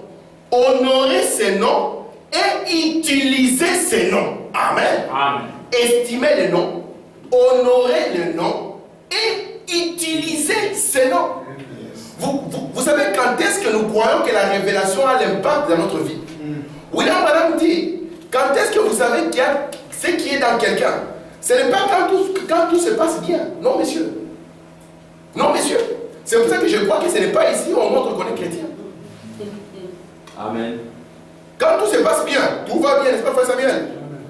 honorer ses noms et utiliser ses noms. Amen. Amen. Estimer le nom, honorer le nom et utiliser ses noms. Vous savez quand est-ce que nous croyons que la révélation a l'impact dans notre vie? William Branham dit, quand est-ce que vous savez qu'il y a ce qui est dans quelqu'un? Ce n'est pas quand tout se passe bien. Non, messieurs. Non, messieurs. C'est pour ça que je crois que ce n'est pas ici où on montre qu'on est chrétien. Amen. Quand tout se passe bien, tout va bien, n'est-ce pas, frère Samuel?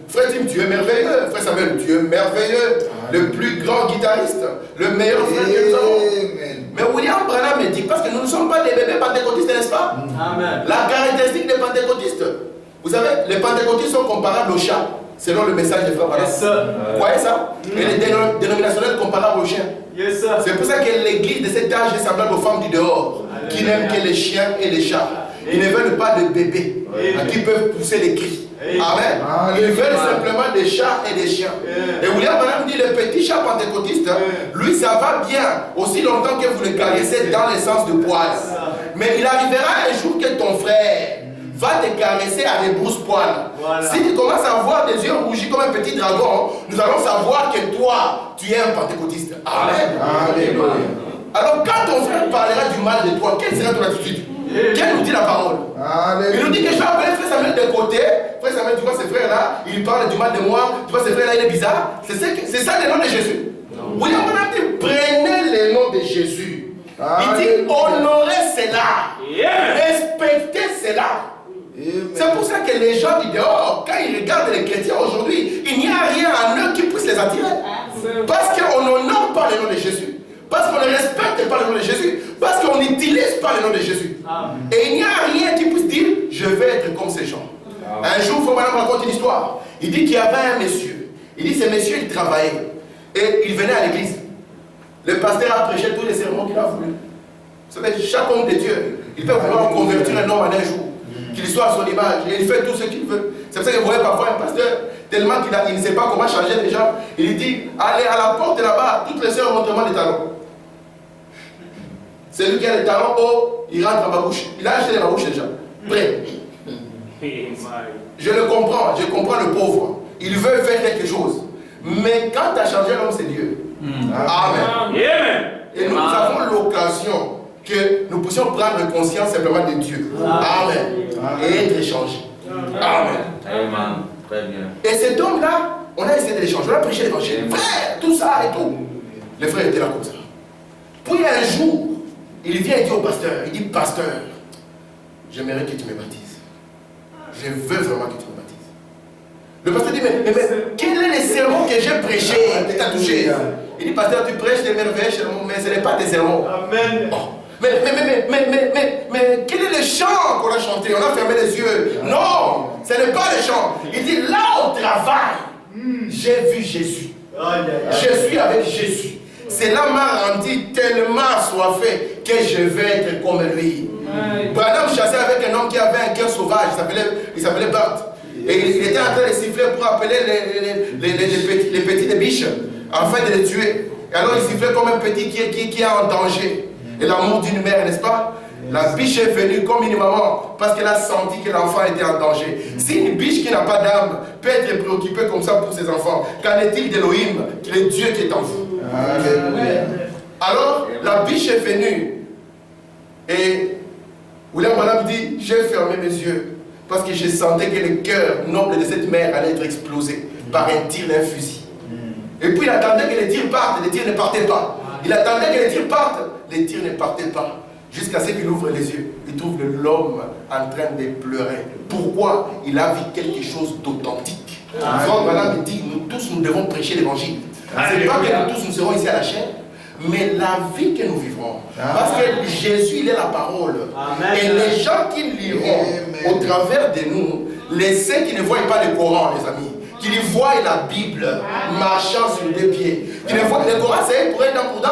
Frère Tim, tu es merveilleux. Frère Samuel, tu es merveilleux. Le plus grand guitariste, le meilleur frère que nous avons. Mais William Branham me dit, parce que nous ne sommes pas des bébés pentecôtistes, n'est-ce pas? Amen. La caractéristique des pentecôtistes, vous savez, les pentecôtistes sont comparables aux chats, selon le message de frère Branham. Vous voyez ça? Et les dénominationnels comparables aux chiens. C'est pour ça que l'église de cet âge est semblable aux femmes du dehors, qui n'aiment que les chiens et les chats. Ils ne veulent pas de bébés qui peuvent pousser des cris. Amen. Ils veulent simplement des chats et des chiens. Et William Branham dit, le petit chat pentecôtiste, lui ça va bien, aussi longtemps que vous le caressez dans le sens de poil. Mais il arrivera un jour que ton frère va te caresser à des brousses-poils. Si tu commences à avoir des yeux rougis comme un petit dragon, nous allons savoir que toi, tu es un pentecôtiste. Amen. Alléluia. Alors quand ton frère parlera du mal de toi, quelle sera ton attitude? Quelle nous dit la parole? Il nous dit que je vais appeler frère Samuel de côté. Frère Samuel, tu vois ce frère-là, il parle du mal de moi. Tu vois ce frère-là, il est bizarre. C'est ça le nom de Jésus. William Branham dit, prenez le nom de Jésus. Il dit, honorez cela. Respectez cela. C'est pour ça que les gens du dehors, quand ils regardent les chrétiens aujourd'hui, il n'y a rien en eux qui puisse les attirer. Parce qu'on n'honore pas le nom de Jésus. Parce qu'on ne respecte pas le nom de Jésus. Parce qu'on n'utilise pas le nom de Jésus. Et il n'y a rien qui puisse dire, je vais être comme ces gens. Un jour, Frère Branham raconte une histoire. Il dit qu'il y avait un monsieur. Il dit ce monsieur, il travaillait. Et il venait à l'église. Le pasteur a prêché tous les sermons qu'il a voulu. Vous savez, chaque homme de Dieu, il peut vouloir convertir un homme en un jour. Qu'il soit à son image. Et il fait tout ce qu'il veut. C'est pour ça que vous voyez parfois un pasteur, tellement qu'il ne sait pas comment changer les gens. Il dit, allez à la porte là-bas, toutes les sœurs montrent-moi des talons. Celui qui a les talons hauts, il rentre dans ma bouche. Il a acheté dans ma bouche déjà. Prêt. Je le comprends, je comprends le pauvre. Il veut faire quelque chose. Mais quand tu as changé l'homme, c'est Dieu. Amen. Et nous avons l'occasion que nous puissions prendre conscience simplement de Dieu. Amen. Et être échangés. Amen. Amen. Très bien. Et cet homme-là, on a essayé de l'échanger, on a prêché l'évangile. Frère, tout ça et tout. Les frères étaient là comme ça. Puis un jour, il vient et dit au pasteur, il dit, pasteur, j'aimerais que tu me baptises. Je veux vraiment que tu me baptises. Le pasteur dit, mais quel est le sermon que j'ai prêché qui t'a touché? Il dit, pasteur, tu prêches des merveilleux sermons, mais ce n'est pas des sermons. Amen. Oh. Mais quel est le chant qu'on a chanté? On a fermé les yeux. Non, ce n'est pas le chant. Il dit, là au travail, j'ai vu Jésus. Je suis avec Jésus. Cela m'a rendu tellement assoiffé que je vais être comme lui. Branham chassait avec un homme qui avait un cœur sauvage, il s'appelait Bart. Et il était en train de siffler pour appeler les petites biches, afin de les tuer. Et alors il sifflait comme un petit qui est en danger. Et l'amour d'une mère, n'est-ce pas? La biche est venue comme une maman parce qu'elle a senti que l'enfant était en danger. Si une biche qui n'a pas d'âme peut être préoccupée comme ça pour ses enfants, qu'en est-il d'Élohim, qui est Dieu qui est en vous? Alors la biche est venue et William Branham dit, j'ai fermé mes yeux parce que je sentais que le cœur noble de cette mère allait être explosé par un tir d'un fusil. Et puis il attendait que les tirs partent, les tirs ne partaient pas. Il attendait que les tirs partent, les tirs ne partaient pas. Jusqu'à ce qu'il ouvre les yeux, il trouve l'homme en train de pleurer. Pourquoi? Il a vu quelque chose d'authentique. Frère Branham dit, nous tous nous devons prêcher l'évangile. Ce n'est pas que nous tous nous serons ici à la chair, mais la vie que nous vivrons. Parce que Jésus, il est la parole. Et les gens qui liront au travers de nous, les saints qui ne voient pas le Coran, les amis, qui voient la Bible marchant sur deux pieds, qui ne voient le Coran, c'est pour être pour dents.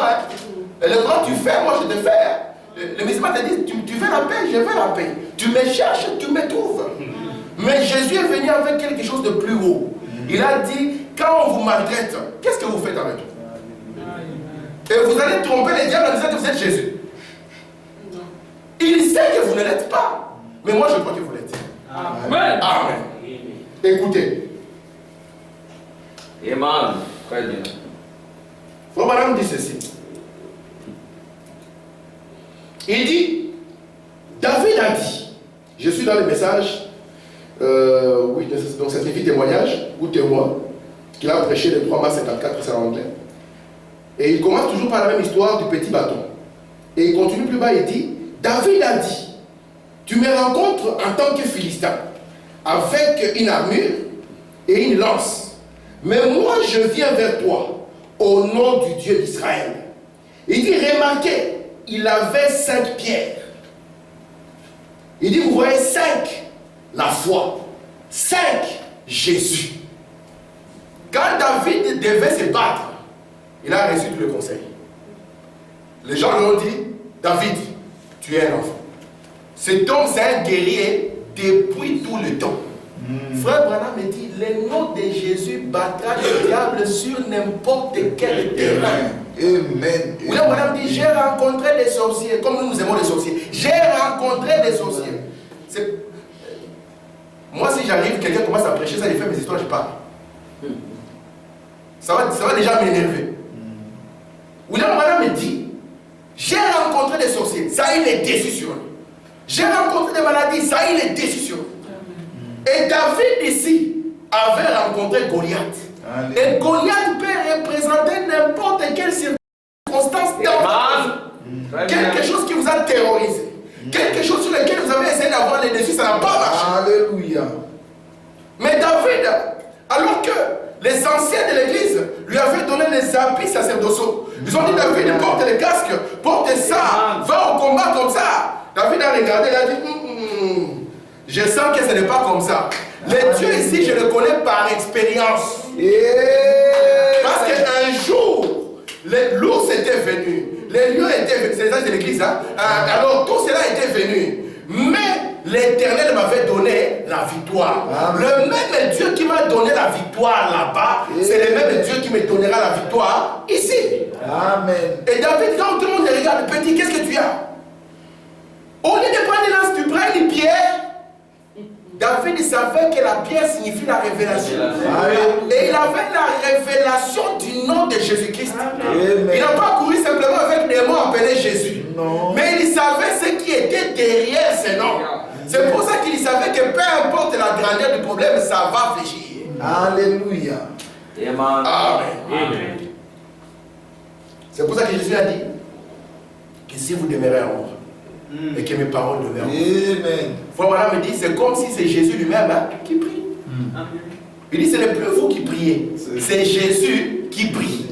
Et le Coran, tu fais, moi je te fais. Le musulman te dit, tu veux la paix, je veux la paix. Tu me cherches, tu me trouves. Mais Jésus est venu avec quelque chose de plus haut. Il a dit, quand on vous maltraite, qu'est-ce que vous faites avec eux? Et vous allez tromper les diables en disant que vous êtes Jésus. Il sait que vous ne l'êtes pas. Mais moi je crois que vous l'êtes. Amen. Amen. Écoutez. Amen. Très bien. Frère Branham dit ceci. Il dit, David a dit, je suis dans le message, oui, donc ça signifie témoignage ou témoin, qu'il a prêché le 3 mars 54, c'est en anglais. Et il commence toujours par la même histoire du petit bâton. Et il continue plus bas, il dit, David a dit, tu me rencontres en tant que Philistin, avec une armure et une lance. Mais moi, je viens vers toi, au nom du Dieu d'Israël. Il dit, remarquez, il avait 5 pierres. Il dit, vous voyez, 5, la foi. 5, Jésus. Quand David devait se battre, il a reçu tout le conseil. Les gens lui ont dit, David, tu es un enfant. Cet homme, c'est un guerrier depuis tout le temps. Frère Branham me dit, le nom de Jésus battra le diable sur n'importe quel terrain. Amen. William Branham dit, j'ai rencontré des sorciers, comme nous aimons les sorciers. J'ai rencontré des sorciers. Moi, si j'arrive, quelqu'un commence à prêcher, ça, il fait mes histoires, je pars. Ça va déjà m'énerver. William Branham me dit, j'ai rencontré des sorciers, ça il est déçu sur eux. J'ai rencontré des maladies, ça il est déçu sur eux. Et David ici avait rencontré Goliath. Et Goliath peut représenter n'importe quelle circonstance dans quelque chose qui vous a terrorisé. Quelque chose sur lequel vous avez essayé d'avoir les dessus, ça n'a pas marché. Alléluia. Mais David, alors que les anciens de l'église lui avaient donné les habits sacerdotaux, ils ont dit, David, porte le casque, porte ça, va au combat comme ça. David a regardé, il a dit, je sens que ce n'est pas comme ça. Les dieux ici, je le connais par expérience. Parce qu'un jour, l'ours était venu, les lions étaient venus, c'est les âges de l'église, hein? Alors tout cela était venu. Mais l'Éternel m'avait donné la victoire. Amen. Le même Dieu qui m'a donné la victoire là-bas, c'est le même Dieu qui me donnera la victoire ici. Amen. Et David, quand tout le monde regarde, petit, qu'est-ce que tu as? Au lieu de prendre une lance, tu prends une pierre. David savait que la pierre signifie la révélation. Amen. Et il avait la révélation du nom de Jésus-Christ. Il n'a pas couru simplement avec des mots appelés Jésus. Non. Mais il savait ce qui était derrière ce nom. C'est pour ça qu'il savait que peu importe la grandeur du problème, ça va fléchir. Alléluia. Amen. Amen. C'est pour ça que Jésus a dit que si vous demeurez en moi, et que mes paroles demeurent. Amen. Frère Branham me dit, c'est comme si c'est Jésus lui-même qui prie. Il dit, ce n'est plus vous qui priez, c'est Jésus qui prie.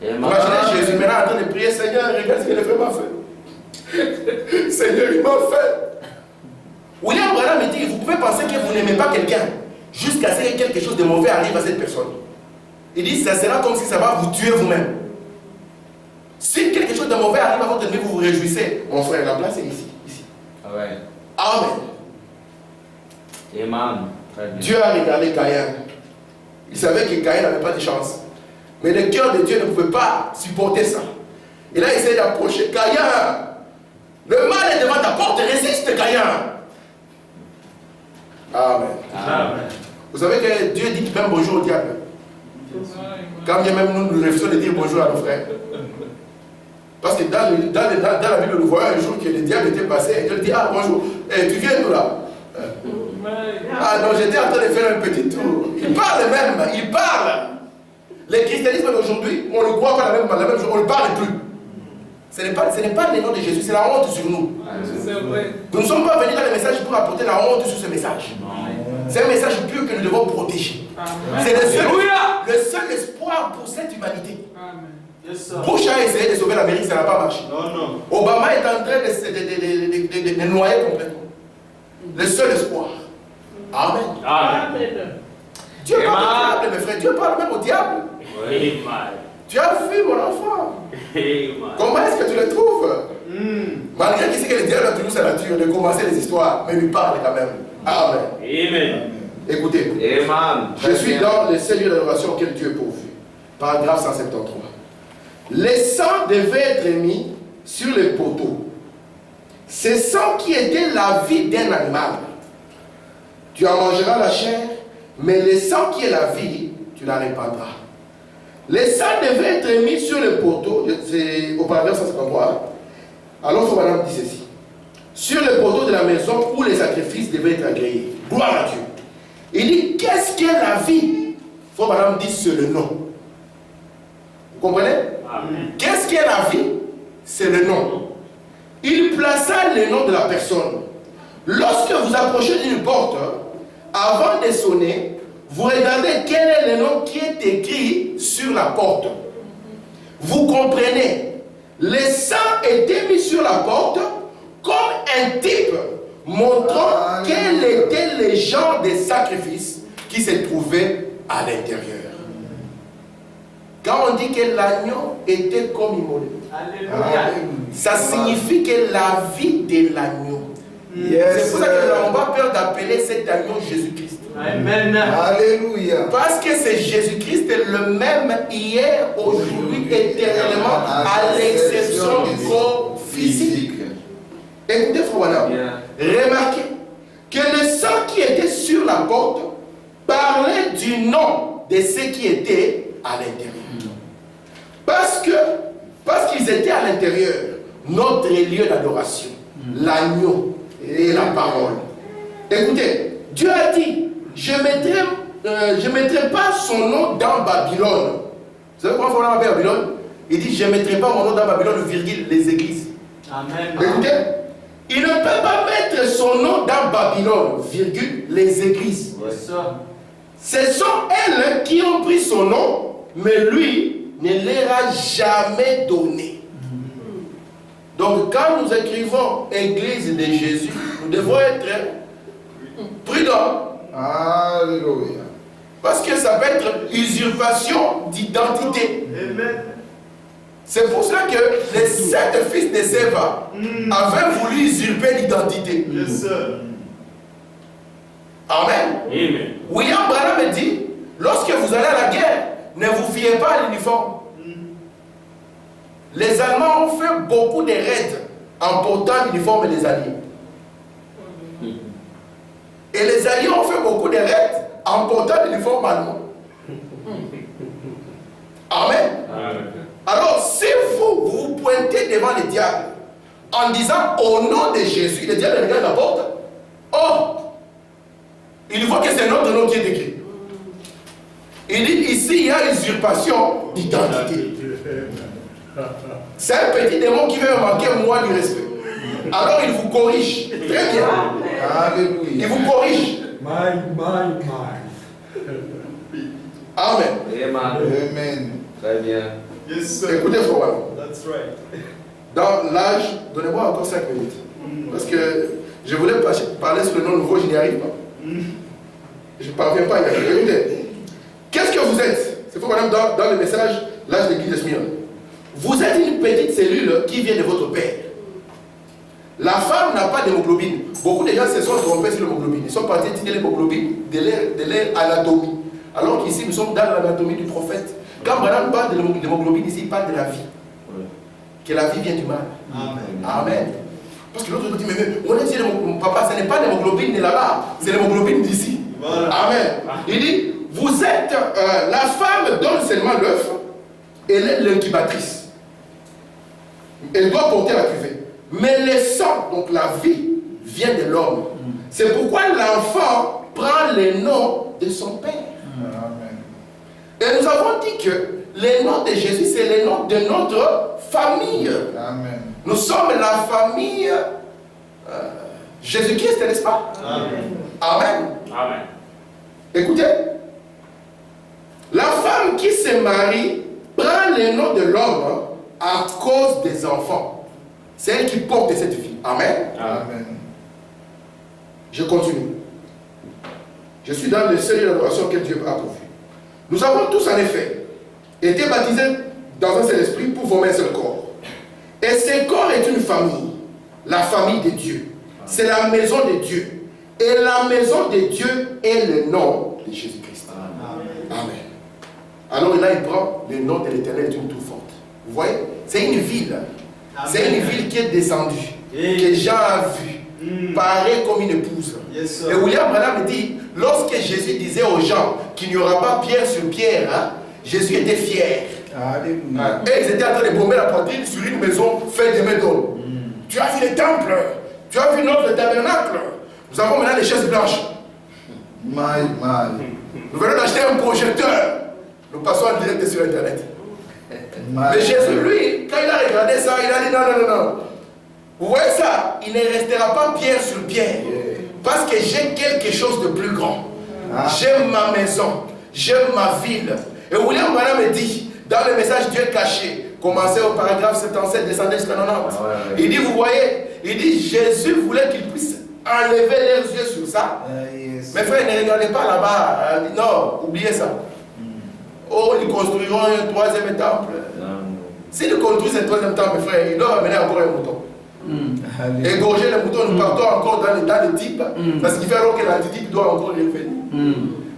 Imaginez Jésus maintenant en train de prier, Seigneur, regarde ce que le frère m'a fait. Seigneur, il m'a fait. William Branham me dit, vous pouvez penser que vous n'aimez pas quelqu'un jusqu'à ce que quelque chose de mauvais arrive à cette personne. Il dit, ça sera comme si ça va vous tuer vous-même. Si quelque chose de mauvais arrive à votre ennemi, vous vous réjouissez. Mon frère, la place est ici. Amen. Amen. Amen. Dieu a regardé Caïn. Il savait que Caïn n'avait pas de chance. Mais le cœur de Dieu ne pouvait pas supporter ça. Il a essayé d'approcher Caïn. Le mal est devant ta porte, résiste Caïn. Amen. Amen. Vous savez que Dieu dit même bonjour au diable. Quand bien même nous refusons de dire bonjour à nos frères. Parce que dans la Bible, nous voyons un jour que le diable était passé et Dieu dit, ah bonjour, tu viens nous là. Ah non, j'étais en train de faire un petit tour. Il parle même, il parle. Le christianisme d'aujourd'hui, on ne croit pas la même chose, on ne parle plus. Ce n'est pas le nom de Jésus, c'est la honte sur nous. Nous ne sommes pas venus dans le message pour apporter la honte sur ce message. C'est un message pur que nous devons protéger. C'est le seul espoir pour cette humanité. Bush a essayé de sauver l'Amérique, ça n'a pas marché. Non. Obama est en train de noyer complètement. Le seul espoir. Amen. Amen. Dieu parle au diable, mes frères. Dieu parle même au diable. Oui, tu as vu mon enfant. Comment est-ce que tu le trouves? Malgré qu'il sait que le diable a toujours sa nature de commencer les histoires, mais il lui parle quand même. Amen. Amen. Écoutez, Amen. Je suis dans le seul lieu d'adoration auquel Dieu est pourvu. Paragraphe 173. Les sangs devaient être mis sur les poteaux. Ce sang qui était la vie d'un animal. Tu en mangeras la chair, mais le sang qui est la vie, tu la répandras. Les sangs devaient être mis sur les poteaux, c'est au paragraphe 153. Alors, Madame dit ceci. Sur les poteaux de la maison où les sacrifices devaient être agréés. Gloire à Dieu. Il dit, qu'est-ce qu'est la vie? Frère Madame dit, c'est le nom. Vous comprenez? Qu'est-ce qu'est la vie? C'est le nom. Il plaça le nom de la personne. Lorsque vous approchez d'une porte, avant de sonner, vous regardez quel est le nom qui est écrit sur la porte. Vous comprenez? Le sang était mis sur la porte comme un type montrant quel était le genre de sacrifice qui se trouvait à l'intérieur. Quand on dit que l'agneau était comme immolé, ça signifie que la vie de l'agneau. C'est pour ça que nous n'avons pas peur d'appeler cet agneau Jésus-Christ. Amen. Alléluia. Parce que c'est Jésus-Christ le même hier, aujourd'hui, éternellement, à l'exception du corps physique. Écoutez, frère Wanam, remarquez que le sang qui était sur la porte parlait du nom de ceux qui étaient à l'intérieur. Parce qu'ils étaient à l'intérieur, notre lieu d'adoration, l'agneau et la parole. Écoutez, Dieu a dit, je ne mettrai pas son nom dans Babylone. Vous savez comment on appelle Babylone? Il dit, je ne mettrai pas mon nom dans Babylone, virgule, les églises. Amen. Écoutez, il ne peut pas mettre son nom dans Babylone, virgule, les églises. Ce sont elles qui ont pris son nom, mais lui ne leur a jamais donné. Donc quand nous écrivons Église de Jésus, nous devons être prudents. Alléluia. Parce que ça peut être usurpation d'identité. C'est pour cela que les 7 fils de Séva avaient voulu usurper l'identité. Amen. William Branham dit, lorsque vous allez à la guerre, ne vous fiez pas à l'uniforme. Les Allemands ont fait beaucoup de raids en portant l'uniforme des Alliés. Et les Alliés ont fait beaucoup de raids en portant l'uniforme allemand. Amen. Alors, si vous vous pointez devant le diable en disant au nom de Jésus, le diable regarde la porte. Oh, il voit que c'est notre nom qui est écrit. Il dit ici, il y a usurpation d'identité. C'est un petit démon qui veut manquer moi du respect. Alors il vous corrige. Très bien. Alléluia. Il vous corrige. Amen. Amen. Très bien. Écoutez, frère. Dans l'âge, donnez-moi encore 5 minutes. Parce que je voulais parler sur le nom nouveau, je n'y arrive pas. Je ne parviens pas à y arriver. Écoutez, qu'est-ce que vous êtes? C'est pour madame dans le message, l'âge de l'église de Smyrne. Vous êtes une petite cellule qui vient de votre père. La femme n'a pas d'hémoglobine. Beaucoup de gens se sont trompés sur l'hémoglobine. Ils sont partis étudier l'hémoglobine de leur anatomie. Alors qu'ici, nous sommes dans l'anatomie du prophète. Quand Branham parle de l'hémoglobine, ici, il parle de la vie. Que la vie vient du mal. Amen. Parce que l'autre dit, mais on a dit, papa, ce n'est pas l'hémoglobine de là-bas, c'est l'hémoglobine d'ici. Voilà. Amen. Il dit, vous êtes, la femme donne seulement l'œuf, elle est l'incubatrice. Elle doit porter la cuvée. Mais le sang, donc la vie, vient de l'homme. C'est pourquoi l'enfant prend le nom de son père. Amen. Et nous avons dit que le nom de Jésus, c'est le nom de notre famille. Amen. Nous sommes la famille Jésus-Christ, n'est-ce pas? Amen. Amen. Amen. Écoutez, la femme qui se marie prend le nom de l'homme à cause des enfants. C'est elle qui porte cette vie. Amen. Amen. Je continue. Je suis dans le seuil d'adoration que Dieu a pourvu. Nous avons tous en effet été baptisés dans un seul esprit pour former un seul corps. Et ce corps est une famille, la famille de Dieu. C'est la maison de Dieu. Et la maison de Dieu est le nom de Jésus-Christ. Amen. Alors là, il prend le nom de l'Éternel est une tour forte. Vous voyez? C'est une ville. C'est une ville qui est descendue, que Jean a vue, pareil comme une épouse. Et William Branham dit, lorsque Jésus disait aux gens qu'il n'y aura pas pierre sur pierre, Jésus était fier. Alléluia. Et ils étaient en train de bomber la poitrine sur une maison faite de mains d'homme. Tu as vu le temple, tu as vu notre tabernacle. Nous avons maintenant des chaises blanches. My. Nous venons d'acheter un projecteur. Nous passons en direct sur Internet. Mais Jésus, lui, quand il a regardé ça, il a dit non. Vous voyez ça? Il ne restera pas pierre sur pierre. Parce que j'ai quelque chose de plus grand. J'aime ma maison. J'aime ma ville. Et William Branham dit, dans le message Dieu caché, commencez au paragraphe 77, descendez jusqu'à 90. Il dit, vous voyez, il dit, Jésus voulait qu'ils puissent enlever leurs yeux sur ça. Mes frères, ne regardez pas là-bas. Non, oubliez ça. Oh, ils construiront un 3e temple. S'ils construisent un 3e temple, mes frères, ils doivent amener encore un mouton. Égorger les moutons, nous partons encore dans le type. Parce qu'il fait alors que l'antitype doit encore revenir.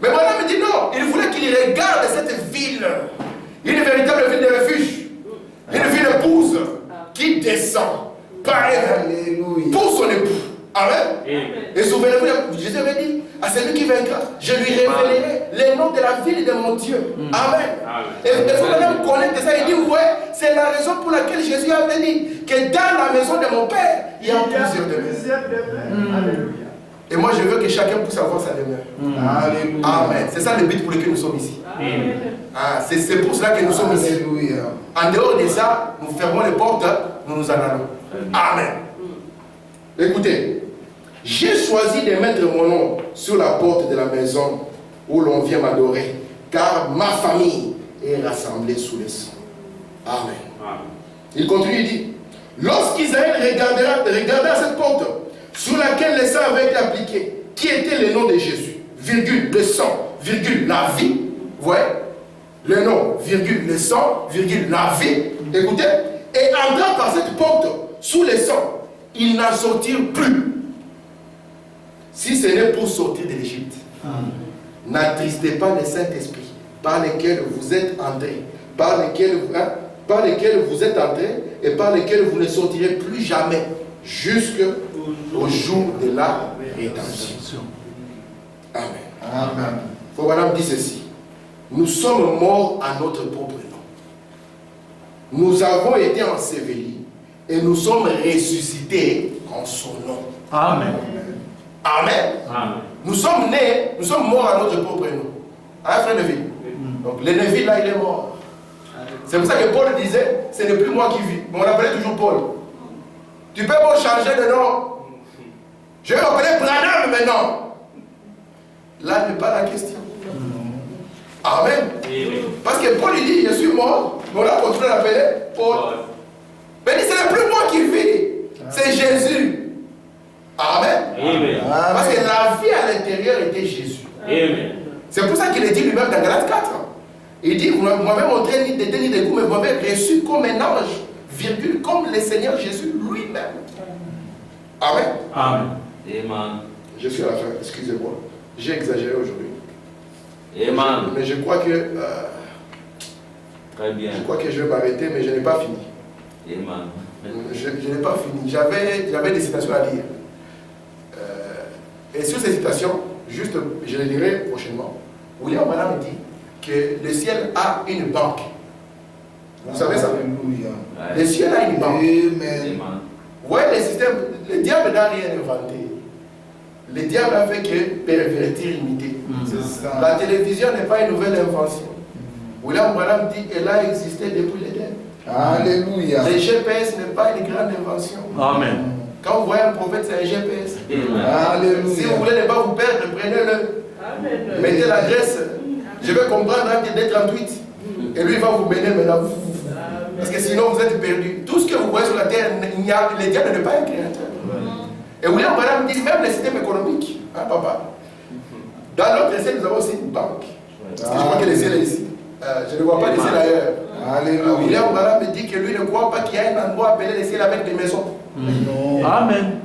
Mais voilà, me dit non, il voulait qu'il regarde cette ville. Une véritable ville de refuge. Une ville épouse qui descend par elle pour son époux. Amen. Et souvenez-vous, Jésus avait dit à celui qui vaincra, je lui révélerai les noms de la ville de mon Dieu. Amen. Et il faut même connaître ça. Il dit, ouais, c'est la raison pour laquelle Jésus avait dit que dans la maison de mon Père, il y a plusieurs demeures. Et moi, je veux que chacun puisse avoir sa demeure. Alléluia. Amen. C'est ça le but pour lequel nous sommes ici. C'est pour cela que nous sommes ici. Alléluia. En dehors de ça, nous fermons les portes, nous nous en allons. Amen. Écoutez, j'ai choisi de mettre mon nom sur la porte de la maison où l'on vient m'adorer, car ma famille est rassemblée sous le sang. Amen. Il continue, il dit, lorsqu'Israël regardera à cette porte sur laquelle le sang avait été appliqué, qui était le nom de Jésus, virgule, le sang, virgule, la vie. Vous voyez? Le nom, virgule, le sang, virgule, la vie. Écoutez. Et entrant par cette porte, sous le sang, ils n'en sortirent plus. Si ce n'est pour sortir de l'Égypte, n'attristez pas le Saint-Esprit par lequel vous êtes entrés, par lequel vous êtes entrés et par lequel vous ne sortirez plus jamais jusqu'au jour de la rédemption. Amen. Amen. Faut madame dit ceci. Nous sommes morts à notre propre nom. Nous avons été ensevelis et nous sommes ressuscités en son nom. Amen. Amen. Amen. Nous sommes nés, nous sommes morts à notre propre nom. Hein, frère Neville? Donc, le Neville là, il est mort. C'est pour ça que Paul disait, ce n'est plus moi qui vis. Mais on l'appelait toujours Paul. Tu peux pas changer de nom. Je vais m'appeler Branham maintenant. Là n'est pas la question. Amen. Parce que Paul il dit, je suis mort. Mais on a continué à l'appeler Paul. Mais il dit, ce n'est plus moi qui vis. C'est Jésus. Amen. Parce que la vie à l'intérieur était Jésus. C'est pour ça qu'il est dit lui-même dans Galates 4. Il dit, vous m'avez montré ni de ni de goût, mais vous m'avez reçu comme un ange, virgule, comme le Seigneur Jésus lui-même. Amen. Amen. Je suis à la fin, excusez-moi. J'ai exagéré aujourd'hui. Amen. Mais je crois que Très bien. je crois que je vais m'arrêter, mais je n'ai pas fini. Amen. Je n'ai pas fini. J'avais des citations à lire. Et sur ces citations, juste, je les lirai prochainement. William Branham dit que le ciel a une banque. Vous savez ça? Alléluia. Le ciel a une banque. Amen. Vous voyez le système, le diable n'a rien inventé. Le diable a fait que pervertir, imiter. C'est ça. La télévision n'est pas une nouvelle invention. William Branham dit qu'elle a existé depuis l'Éden. Alléluia. Le GPS n'est pas une grande invention. Amen. Quand vous voyez un prophète, c'est un GPS. Alléluia. Si vous voulez ne pas vous perdre, prenez-le. Mettez l'adresse. Je vais comprendre Acte 38. Et lui, il va vous mener maintenant. Parce que sinon, vous êtes perdu. Tout ce que vous voyez sur la terre, le diable n'est pas un créateur. Et William Branham dit même le système économique. Hein, papa? Dans notre ciel, nous avons aussi une banque. Parce que je crois que le ciel est ici. Je ne vois pas le ciel ailleurs. Alléluia. William Branham me dit que lui ne croit pas qu'il y a un endroit appelé le ciel avec des maisons. Non. Amen.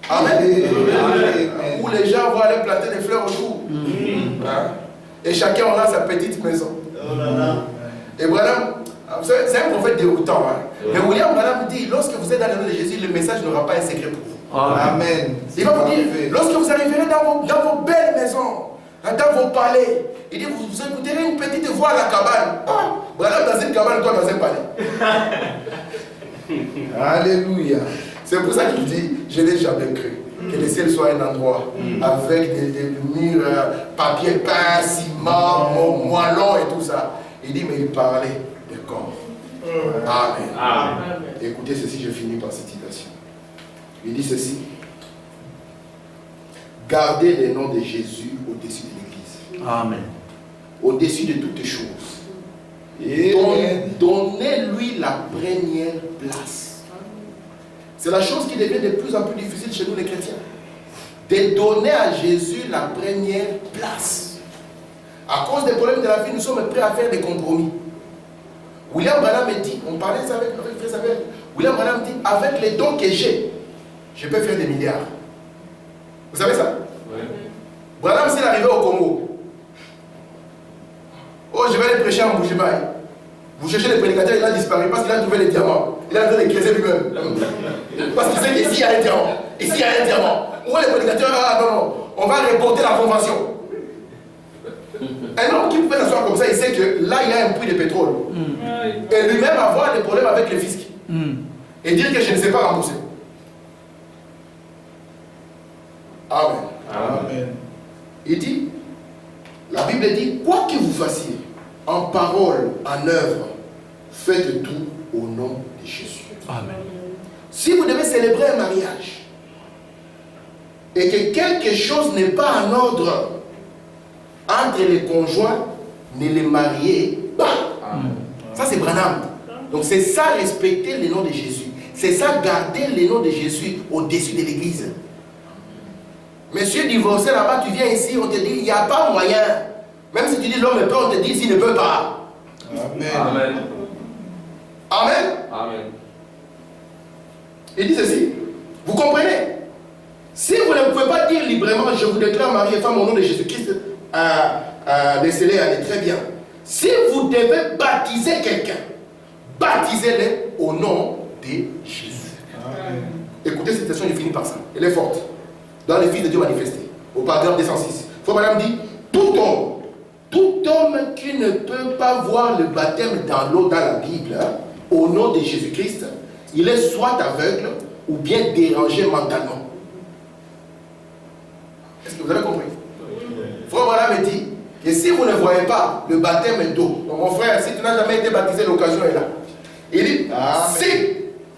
Amen. Amen. Où les gens vont aller planter des fleurs autour. Hein? Et chacun aura sa petite maison. Et Branham, vous savez, c'est un prophète déroutant. Hein? Mais William Branham dit, lorsque vous êtes dans le nom de Jésus, le message n'aura pas un secret pour vous. Amen. Il va vous dire, lorsque vous arriverez dans vos belles maisons, dans vos palais, il dit, vous écouterez une petite voix à la cabane. Ah, Branham dans une cabane, toi dans un palais. Alléluia. C'est pour ça qu'il dit, je n'ai jamais cru que le ciel soit un endroit avec des murs, papier peint, ciment, moellon et tout ça. Il dit, mais il parlait de corps. Amen. Amen. Écoutez ceci, je finis par cette citation. Il dit ceci. Gardez le nom de Jésus au-dessus de l'Église. Amen. Au-dessus de toutes choses. Amen. Donnez-lui la première place. C'est la chose qui devient de plus en plus difficile chez nous les chrétiens. De donner à Jésus la première place. À cause des problèmes de la vie, nous sommes prêts à faire des compromis. William Branham dit, on parlait ça avec Frère Samuel. William Branham dit, avec les dons que j'ai, je peux faire des milliards. Vous savez ça? Oui. Branham s'est arrivé au Congo. Oh, je vais aller prêcher en Bougibaï. Vous cherchez les prédicateurs, il a disparu parce qu'il a trouvé les diamants. Il a trouvé les creuser lui-même. Parce qu'il sait qu'ici il y a un diamant. Ici il y a un diamant. Où les prédicateurs, ah non, on va reporter la convention. Un homme qui pouvait s'asseoir comme ça, il sait que là il y a un puits de pétrole. Et lui-même avoir des problèmes avec le fisc. Et dire que je ne sais pas rembourser. Amen. Amen. Il dit, la Bible dit, quoi que vous fassiez, en parole, en œuvre, faites tout au nom de Jésus. Amen. Si vous devez célébrer un mariage et que quelque chose n'est pas en ordre entre les conjoints, ne les mariez pas. Ça c'est Branham. Donc c'est ça respecter le nom de Jésus. C'est ça garder le nom de Jésus au-dessus de l'église. Monsieur divorcé là-bas, tu viens ici, on te dit, il n'y a pas moyen. Même si tu dis l'homme peut, on te dit, s'il ne peut pas. Amen. Amen. Amen. Amen. Il dit ceci. Vous comprenez? Si vous ne pouvez pas dire librement, je vous déclare mari et femme au nom de Jésus-Christ, décelé, allez très bien. Si vous devez baptiser quelqu'un, baptisez-le au nom de Jésus. Amen. Écoutez cette question, je finis par ça. Elle est forte. Dans les fils de Dieu manifestés, au paragraphe 206. Frère Madame dit, tout homme qui ne peut pas voir le baptême dans l'eau dans la Bible, au nom de Jésus-Christ, il est soit aveugle ou bien dérangé mentalement. Est-ce que vous avez compris? Frère Madame dit que si vous ne voyez pas le baptême d'eau, donc mon frère, si tu n'as jamais été baptisé, l'occasion est là. Il dit, si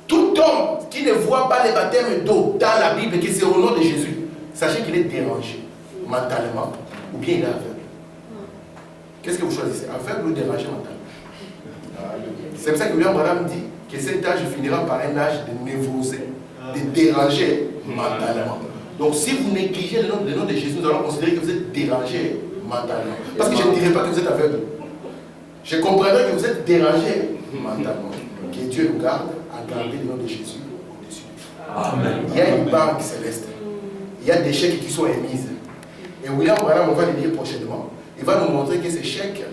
tout homme qui ne voit pas le baptême d'eau dans la Bible, que c'est au nom de Jésus, sachez qu'il est dérangé mentalement ou bien il est aveugle. Qu'est-ce que vous choisissez? Aveugle ou dérangé mentalement? C'est pour ça que William Branham dit que cet âge finira par un âge de névrosé, de dérangé mentalement. Donc si vous négligez le nom de Jésus, nous allons considérer que vous êtes dérangé mentalement. Parce que je ne dirai pas que vous êtes aveugle. Je comprendrai que vous êtes dérangé mentalement. Que Dieu nous garde à garder le nom de Jésus au-dessus. Amen. Il y a une banque céleste. Il y a des chèques qui sont émises. Et William Branham, on va le lire prochainement. Il va nous montrer que ces chèques,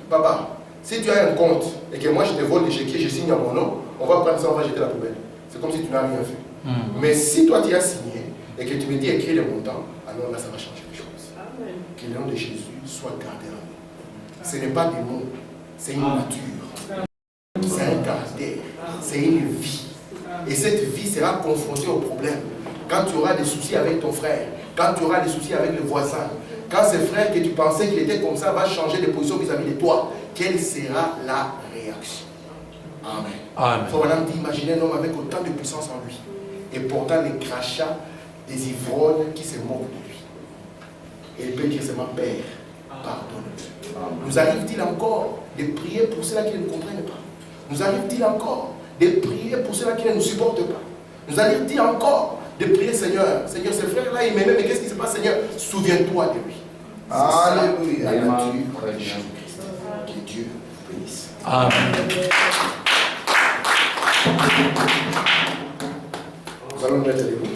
papa, si tu as un compte et que moi je te vole les chèques, je signe à mon nom, on va prendre ça, on va jeter à la poubelle. C'est comme si tu n'as rien fait. Mais si toi tu as signé et que tu me dis écrire les montants, alors là ça va changer les choses. Amen. Que le nom de Jésus soit gardé en nous. Ce n'est pas des mots, c'est une nature. C'est un caractère, c'est une vie. Et cette vie sera confrontée aux problèmes. Quand tu auras des soucis avec ton frère, quand tu auras des soucis avec le voisin, quand ce frère que tu pensais qu'il était comme ça va changer de position vis-à-vis de toi, quelle sera la réaction? Amen. Amen. Frère Madame dit, imaginez un homme avec autant de puissance en lui, et pourtant les crachats des ivrognes qui se moquent de lui. Et il peut dire seulement, Père, pardonne-nous. Nous arrive-t-il encore de prier pour ceux-là qui ne comprennent pas? Nous arrive-t-il encore de prier pour ceux-là qui ne nous supportent pas? Nous arrive-t-il encore de prier, Seigneur, Seigneur, ce frère-là, il m'aimait, mais qu'est-ce qui se passe, Seigneur? Souviens-toi de lui. Alléluia. La nature de Jésus-Christ. Que Dieu bénisse. Amen. Nous allons nous mettre debout.